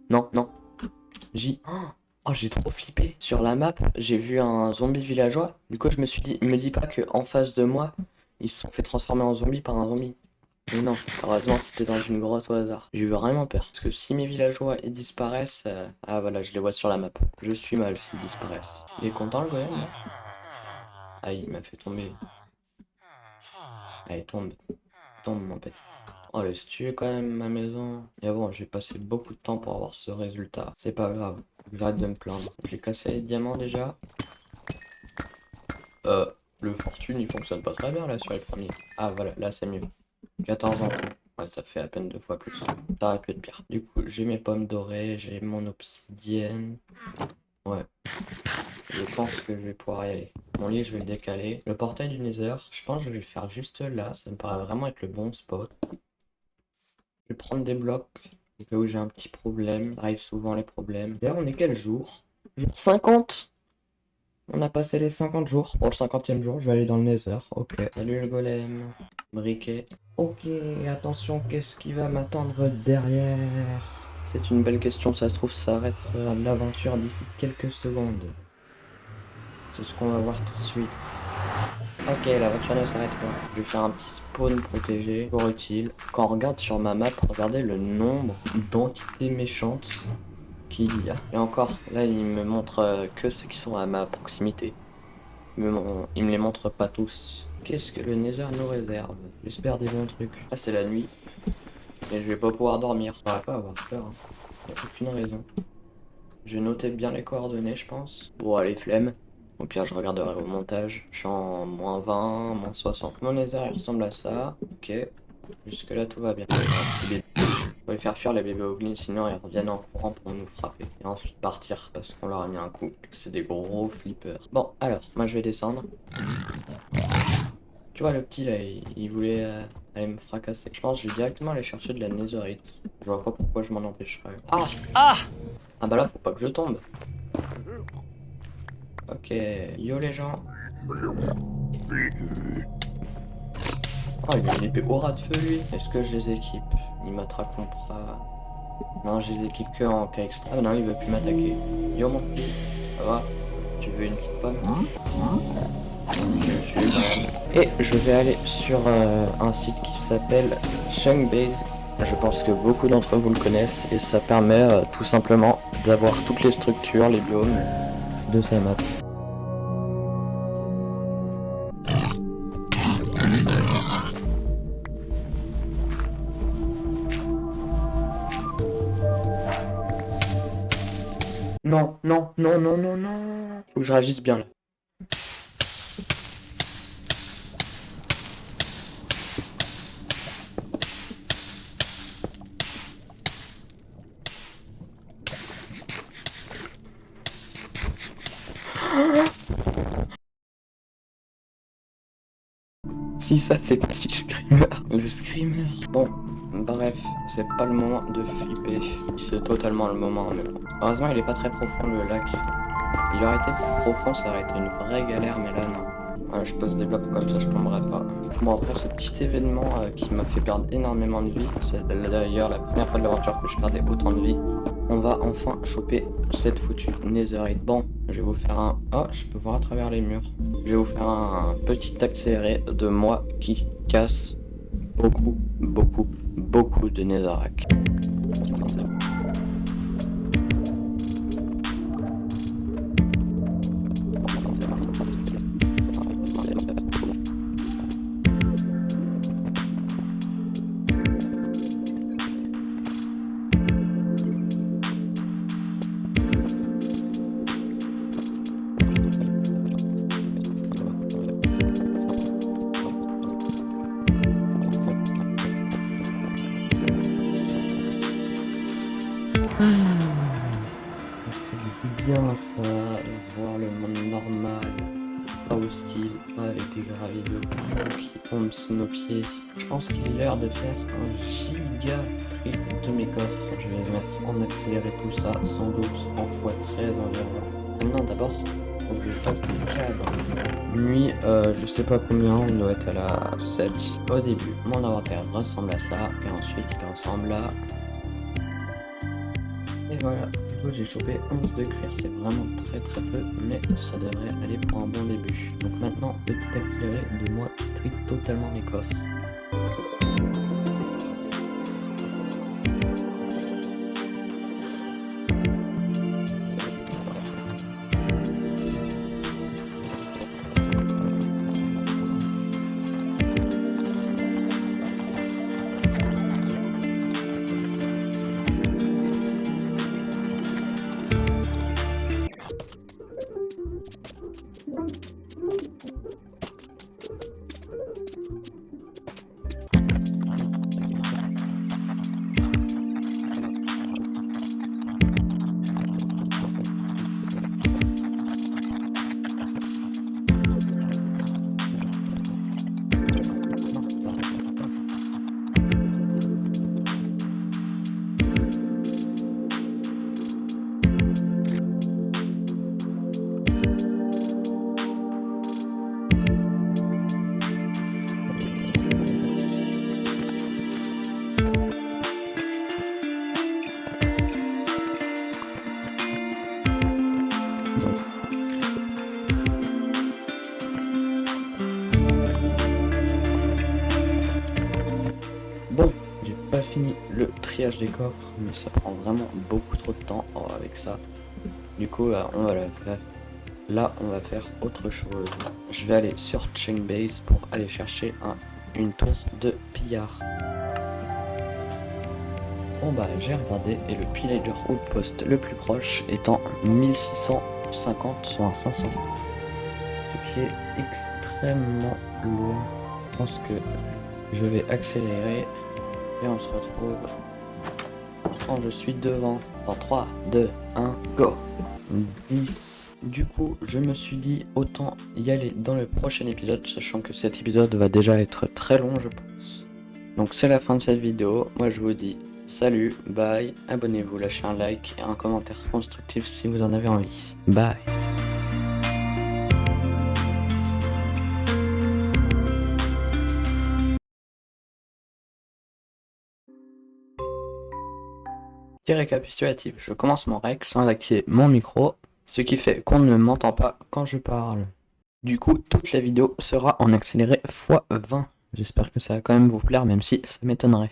Oh, j'ai trop flippé. Sur la map, j'ai vu un zombie villageois. Du coup, je me suis dit, me dis pas que en face de moi, ils se sont fait transformer en zombie par un zombie. Mais non, heureusement c'était dans une grotte au hasard. J'ai eu vraiment peur. Parce que si mes villageois ils disparaissent... Ah voilà, je les vois sur la map. Je suis mal s'ils disparaissent. Il est content le golem là? Ah, il m'a fait tomber. Allez, tombe. Tombe mon petit. Oh, laisse tuer quand même ma maison. Et bon, j'ai passé beaucoup de temps pour avoir ce résultat. C'est pas grave. J'arrête de me plaindre. J'ai cassé les diamants déjà. Le fortune il fonctionne pas très bien là sur les premiers. Ah voilà, là c'est mieux. 14 ans. Ouais, ça fait à peine 2 fois plus. Ça aurait pu être pire. Du coup, j'ai mes pommes dorées, j'ai mon obsidienne. Ouais. Je pense que je vais pouvoir y aller. Mon lit, je vais le décaler. Le portail du Nether, je pense que je vais le faire juste là. Ça me paraît vraiment être le bon spot. Je vais prendre des blocs. Au cas où j'ai un petit problème. Ça arrive souvent les problèmes. D'ailleurs, on est quel jour? Jour 50. On a passé les 50 jours. Pour le 50e jour, je vais aller dans le Nether. Ok. Salut le golem. Briquet. Ok, attention, qu'est-ce qui va m'attendre derrière? C'est une belle question, ça se trouve, ça arrête l'aventure d'ici quelques secondes. C'est ce qu'on va voir tout de suite. Ok, l'aventure ne s'arrête pas. Je vais faire un petit spawn protégé, pour utile. Quand on regarde sur ma map, regardez le nombre d'entités méchantes qu'il y a. Et encore, là, il me montre que ceux qui sont à ma proximité. Il me les montre pas tous. Qu'est-ce que le Nether nous réserve? J'espère des bons trucs. Ah, c'est la nuit. Mais je vais pas pouvoir dormir. On va pas avoir peur. Hein. Y a aucune raison. Je vais noter bien les coordonnées, je pense. Bon, allez, flemme. Au pire, je regarderai au montage. Je suis en -20, -60. Mon nether, il ressemble à ça. Ok. Jusque-là, tout va bien. Un petit bébé. Faut les faire fuir les bébés Hoglin, sinon ils reviennent en courant pour nous frapper. Et ensuite partir parce qu'on leur a mis un coup. Et que c'est des gros flippers. Bon, alors, moi je vais descendre. Tu vois, le petit là, il voulait aller me fracasser. Je pense que je vais directement aller chercher de la netherite. Je vois pas pourquoi je m'en empêcherais. Ah! Ah bah là, faut pas que je tombe. Ok, yo les gens. Oh, il a une épée aura de feu lui. Est-ce que je les équipe? Ils m'attraqueront pas. Non, je les équipe que en cas extra. Ah non, il veut plus m'attaquer. Yo mon petit, ça va? Tu veux une petite pomme? Je vais le tuer quand même. Et je vais aller sur un site qui s'appelle Chungbase. Je pense que beaucoup d'entre vous le connaissent et ça permet tout simplement d'avoir toutes les structures, les biomes de sa map. Non, non, non, non, non, non. Faut que je réagisse bien là. Si ça c'est pas du screamer. Le screamer. Bon, bref, c'est pas le moment de flipper. C'est totalement le moment, mais bon. Heureusement il est pas très profond le lac. Il aurait été plus profond, ça aurait été une vraie galère, mais là non. Voilà, je pose des blocs comme ça, je tomberai pas. Bon, après ce petit événement qui m'a fait perdre énormément de vie, c'est d'ailleurs la première fois de l'aventure que je perdais autant de vie, on va enfin choper cette foutue netherite. Bon, je vais vous faire un... Oh, je peux voir à travers les murs. Je vais vous faire un petit accéléré de moi qui casse beaucoup, beaucoup, beaucoup de netherrack. Ça fait du bien ça, voir le monde normal, pas hostile, pas avec des graviers qui tombent sous nos pieds. Je pense qu'il est l'heure de faire un giga tri de mes coffres. Je vais mettre en accéléré tout ça, sans doute en x13 environ. Maintenant d'abord, faut que je fasse des cadres. Nuit, je sais pas combien, on doit être à la 7. Au début, mon inventaire ressemble à ça, et ensuite il ressemble à... Et voilà, du coup j'ai chopé 11 de cuir, c'est vraiment très très peu, mais ça devrait aller pour un bon début. Donc maintenant, petit accéléré de moi qui trie totalement mes coffres. Bon, j'ai pas fini le triage des coffres, mais ça prend vraiment beaucoup trop de temps avec ça. Du coup, on va la faire. Là, on va faire autre chose. Je vais aller sur Chungbase pour aller chercher une tour de pillard. Bon bah j'ai regardé et le pillager outpost le plus proche étant 1650 sur un 500. Ce qui est extrêmement loin. Je pense que je vais accélérer et on se retrouve quand je suis devant. Dans 3, 2, 1, go! 10. Du coup, je me suis dit autant y aller dans le prochain épisode, sachant que cet épisode va déjà être très long, je pense. Donc c'est la fin de cette vidéo. Moi je vous dis salut, bye, abonnez-vous, lâchez un like et un commentaire constructif si vous en avez envie. Bye! Petit récapitulatif, je commence mon rec sans activer mon micro, ce qui fait qu'on ne m'entend pas quand je parle. Du coup, toute la vidéo sera en accéléré x20. J'espère que ça va quand même vous plaire, même si ça m'étonnerait.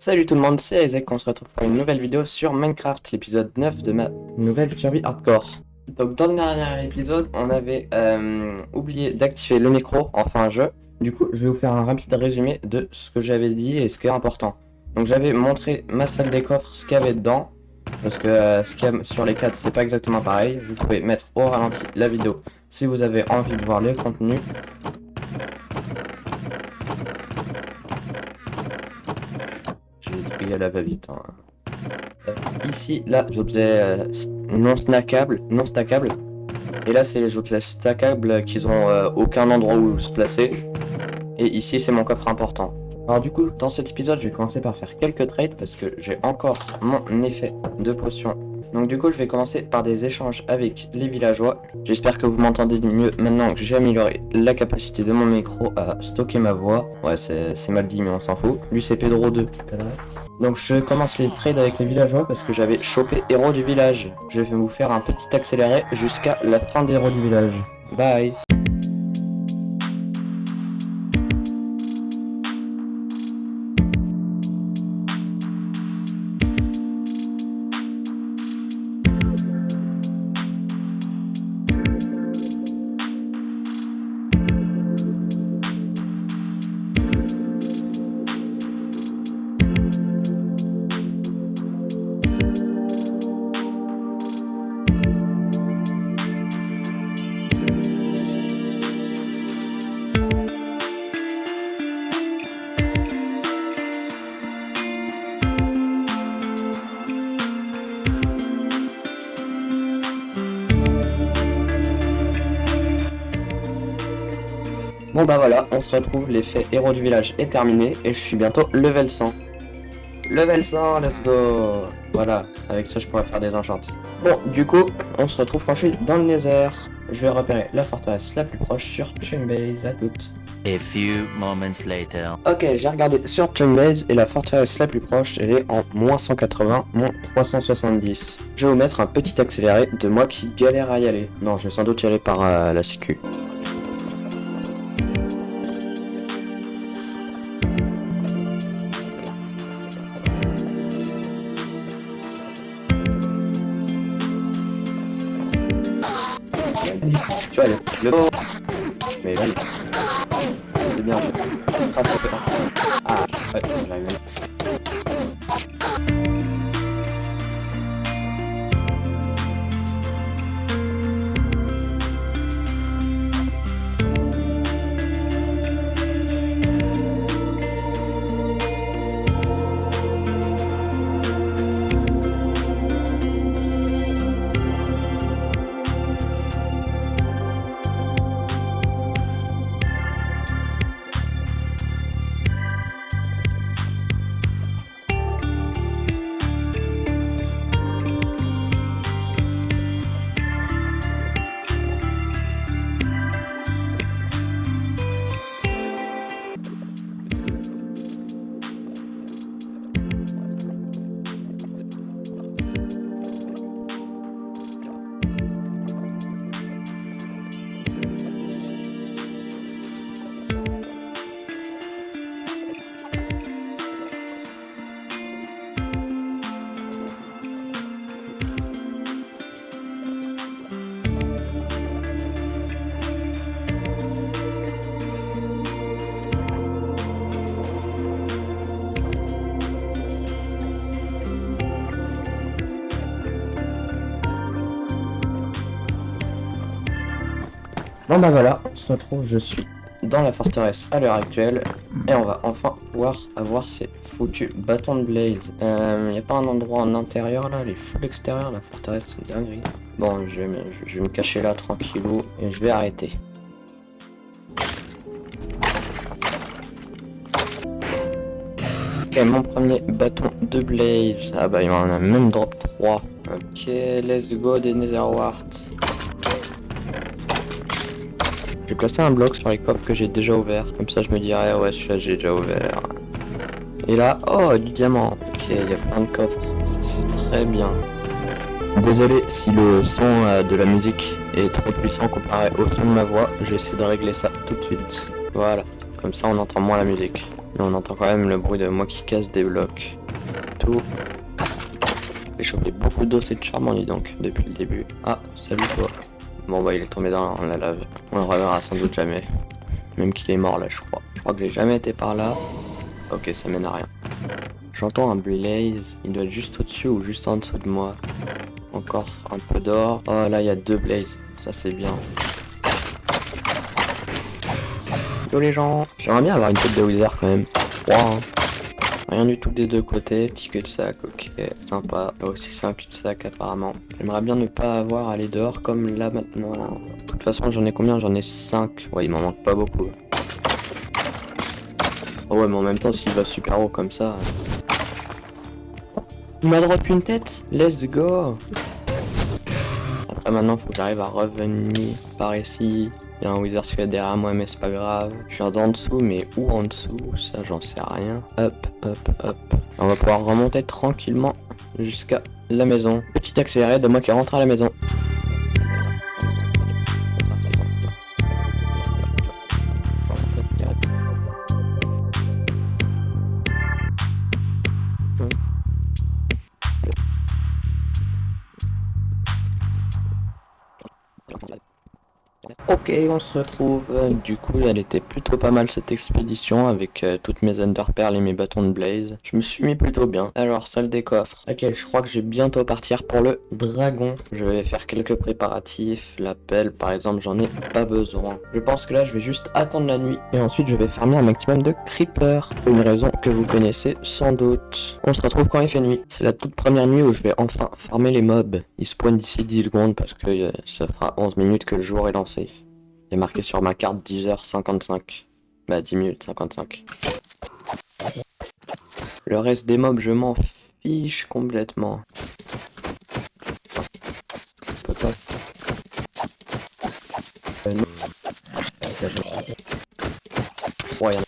Salut tout le monde, c'est Isaac, on se retrouve pour une nouvelle vidéo sur Minecraft, l'épisode 9 de ma nouvelle survie hardcore. Donc dans le dernier épisode, on avait oublié d'activer le micro en fin de jeu. Du coup, je vais vous faire un rapide résumé de ce que j'avais dit et ce qui est important. Donc j'avais montré ma salle des coffres, ce qu'il y avait dedans. Parce que ce qu'il y a sur les 4, c'est pas exactement pareil. Vous pouvez mettre au ralenti la vidéo si vous avez envie de voir le contenu. J'ai trié à la va-vite. Ici, là, j'objets non stackables. Et là, c'est les objets stackables qui ont aucun endroit où se placer. Et ici, c'est mon coffre important. Alors du coup, dans cet épisode, je vais commencer par faire quelques trades parce que j'ai encore mon effet de potion. Donc du coup, je vais commencer par des échanges avec les villageois. J'espère que vous m'entendez mieux maintenant que j'ai amélioré la capacité de mon micro à stocker ma voix. Ouais, c'est mal dit, mais on s'en fout. Lui, c'est Pedro 2. Donc je commence les trades avec les villageois parce que j'avais chopé héros du village. Je vais vous faire un petit accéléré jusqu'à la fin des héros du village. Bye. Bon bah voilà, on se retrouve, l'effet héros du village est terminé et je suis bientôt level 100. Level 100, let's go. Voilà, avec ça je pourrais faire des enchantes. Bon, du coup, on se retrouve quand je suis dans le Nether. Je vais repérer la forteresse la plus proche sur Chainbase, à toutes. A few moments later. Ok, j'ai regardé sur Chainbase et la forteresse la plus proche, elle est en -180, -370. Je vais vous mettre un petit accéléré de moi qui galère à y aller. Non, je vais sans doute y aller par la sécu. Tu vois, le mais là, c'est bien. Ah, ouais, j'arrive. Bon bah voilà, on se retrouve, je suis dans la forteresse à l'heure actuelle et on va enfin pouvoir avoir ces foutus bâtons de blaze. Y a pas un endroit en intérieur là, les full extérieur, la forteresse c'est dinguerie. Bon, je vais me cacher là tranquillou et je vais arrêter. Ok, mon premier bâton de blaze. Ah bah il m'en a même drop 3. Ok, let's go des nether warts. Je vais placer un bloc sur les coffres que j'ai déjà ouverts. Comme ça je me dirais ouais celui-là j'ai déjà ouvert. Et là, oh du diamant. Ok, il y a plein de coffres. C'est très bien. Désolé si le son de la musique est trop puissant comparé au son de ma voix. Je vais essayer de régler ça tout de suite. Voilà, comme ça on entend moins la musique. Mais on entend quand même le bruit de moi qui casse des blocs. Tout. J'ai chopé beaucoup d'os et de charbon, dis donc, depuis le début. Ah, salut toi. Bon bah il est tombé dans la lave. On le reverra sans doute jamais. Même qu'il est mort là, je crois. Je crois que j'ai jamais été par là. Ok, ça mène à rien. J'entends un blaze. Il doit être juste au-dessus ou juste en dessous de moi. Encore un peu d'or. Oh là, il y a 2 blazes. Ça c'est bien. Yo les gens. J'aimerais bien avoir une tête de wither quand même. 3 hein. Rien du tout des deux côtés, petit cul-de-sac, ok, sympa. Là aussi c'est un cul-de-sac apparemment. J'aimerais bien ne pas avoir à aller dehors comme là maintenant. De toute façon j'en ai combien? J'en ai 5. Ouais, il m'en manque pas beaucoup. Oh ouais, mais en même temps s'il va super haut comme ça... Il m'a drop une tête. Let's go. Après maintenant faut que j'arrive à revenir par ici. Il y a un wither squelette derrière moi mais c'est pas grave. Je suis en dessous mais où en dessous? Ça j'en sais rien. Hop, hop, hop. On va pouvoir remonter tranquillement jusqu'à la maison. Petit accéléré de moi qui rentre à la maison. Ok, on se retrouve. Du coup, elle était plutôt pas mal cette expédition avec toutes mes enderpearls et mes bâtons de blaze. Je me suis mis plutôt bien. Alors, salle des coffres. Ok, je crois que je vais bientôt partir pour le dragon. Je vais faire quelques préparatifs. La pelle, par exemple, j'en ai pas besoin. Je pense que là, je vais juste attendre la nuit. Et ensuite, je vais farmer un maximum de creepers. Pour une raison que vous connaissez sans doute. On se retrouve quand il fait nuit. C'est la toute première nuit où je vais enfin farmer les mobs. Ils spawnent d'ici 10 secondes parce que ça fera 11 minutes que le jour est lancé. Il est marqué sur ma carte 10h55. Bah 10 minutes 55. Le reste des mobs je m'en fiche complètement. Je peux pas. Non. Ouais, y en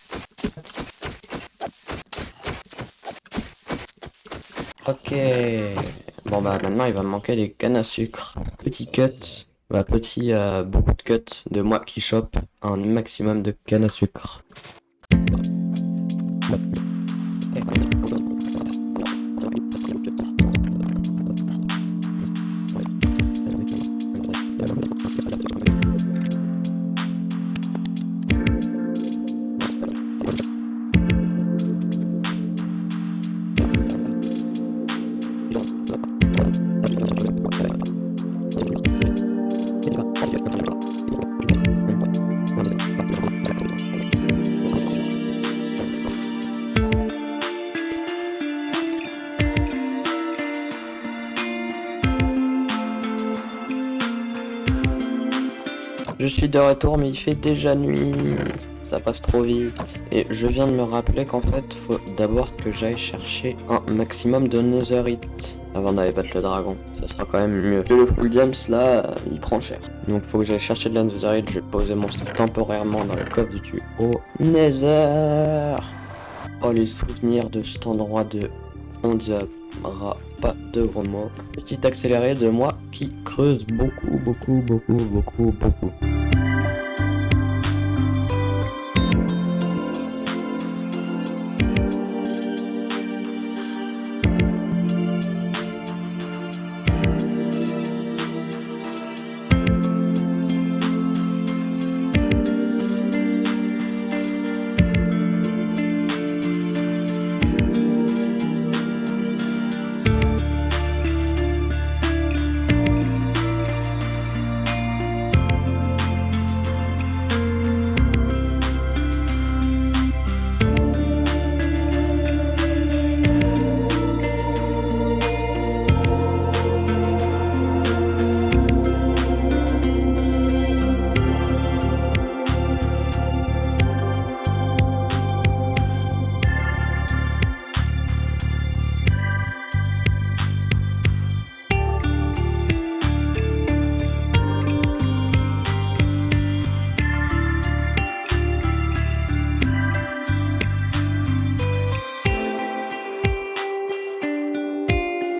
a. Ok. Bon bah maintenant il va me manquer les cannes à sucre. Petit cut. Bah petit beaucoup de cuts de moi qui chope un maximum de canne à sucre. Je suis de retour mais il fait déjà nuit, ça passe trop vite. Et je viens de me rappeler qu'en fait faut d'abord que j'aille chercher un maximum de netherite avant d'aller battre le dragon. Ça sera quand même mieux. Que le full gems là, il prend cher. Donc faut que j'aille chercher de la netherite, je vais poser mon stuff temporairement dans le coffre du haut nether. Oh les souvenirs de cet endroit de... On dira pas de gros mots. Petit accéléré de moi qui creuse beaucoup.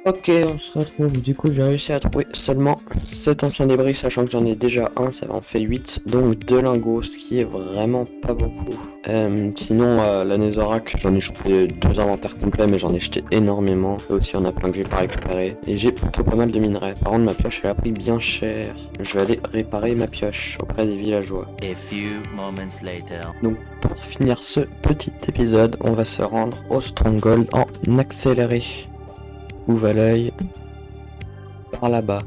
Ok, on se retrouve. Du coup, j'ai réussi à trouver seulement 7 anciens débris, sachant que j'en ai déjà un, ça en fait 8, donc 2 lingots, ce qui est vraiment pas beaucoup. Sinon, la Netherrack, j'en ai chopé 2 inventaires complets, mais j'en ai jeté énormément. Et aussi, il y en a plein que j'ai pas récupéré. Et j'ai plutôt pas mal de minerais. Par contre, ma pioche, elle a pris bien cher. Je vais aller réparer ma pioche auprès des villageois. A few moments later. Donc, pour finir ce petit épisode, on va se rendre au Stronghold en accéléré. Où va l'œil? Par là-bas.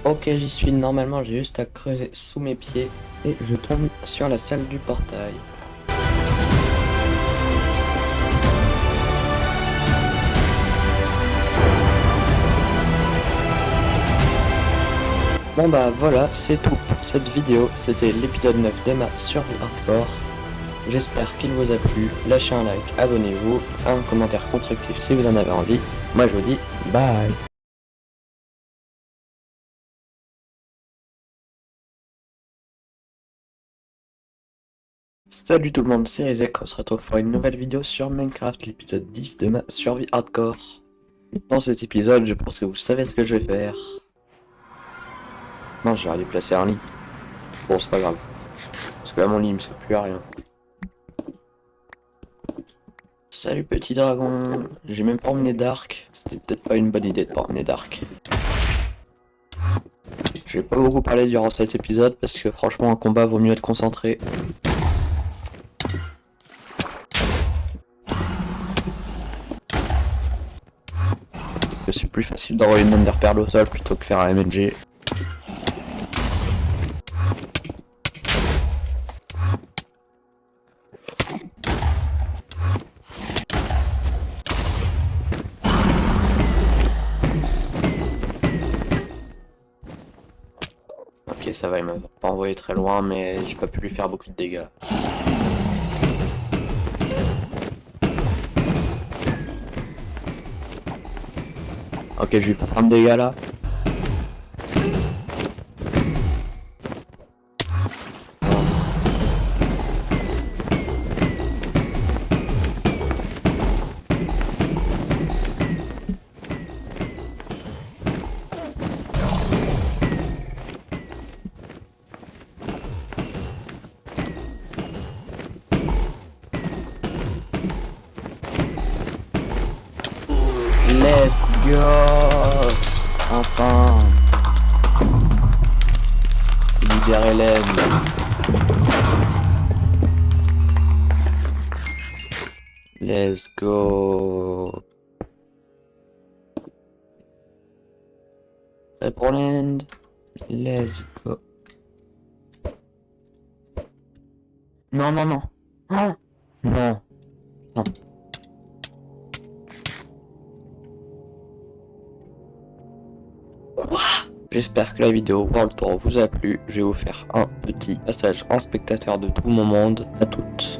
Ok, j'y suis. Normalement, j'ai juste à creuser sous mes pieds et je tombe sur la salle du portail. Bon bah voilà, c'est tout pour cette vidéo. C'était l'épisode 9 de ma survie hardcore. J'espère qu'il vous a plu. Lâchez un like, abonnez-vous, un commentaire constructif si vous en avez envie. Moi je vous dis bye. Salut tout le monde, c'est Isaac, on se retrouve pour une nouvelle vidéo sur Minecraft, l'épisode 10 de ma survie hardcore. Dans cet épisode, je pense que vous savez ce que je vais faire. Non, j'aurais dû placer un lit. Bon, c'est pas grave. Parce que là, mon lit, il me sert plus à rien. Salut petit dragon. J'ai même pas emmené d'arc. C'était peut-être pas une bonne idée de pas emmener d'arc. J'ai pas beaucoup parlé durant cet épisode parce que franchement, en combat, vaut mieux être concentré. C'est plus facile d'envoyer une Enderpearl au sol plutôt que faire un MNG. Ok, ça va, il m'a pas envoyé très loin, mais j'ai pas pu lui faire beaucoup de dégâts. Ok, je lui fais plein de dégâts là. Let's go! Enfin! Libère Hélène. Let's go! Prêt pour l'end? Let's go! Non, non, non! Oh non! Non! Quoi? J'espère que la vidéo World Tour vous a plu. Je vais vous faire un petit passage en spectateur de tout mon monde. À toutes.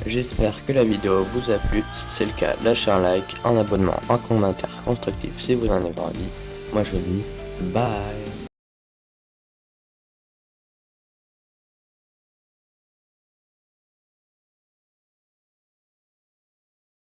J'espère que la vidéo vous a plu. Si c'est le cas, lâchez un like, un abonnement, un commentaire constructif si vous en avez envie. Moi je vous dis bye.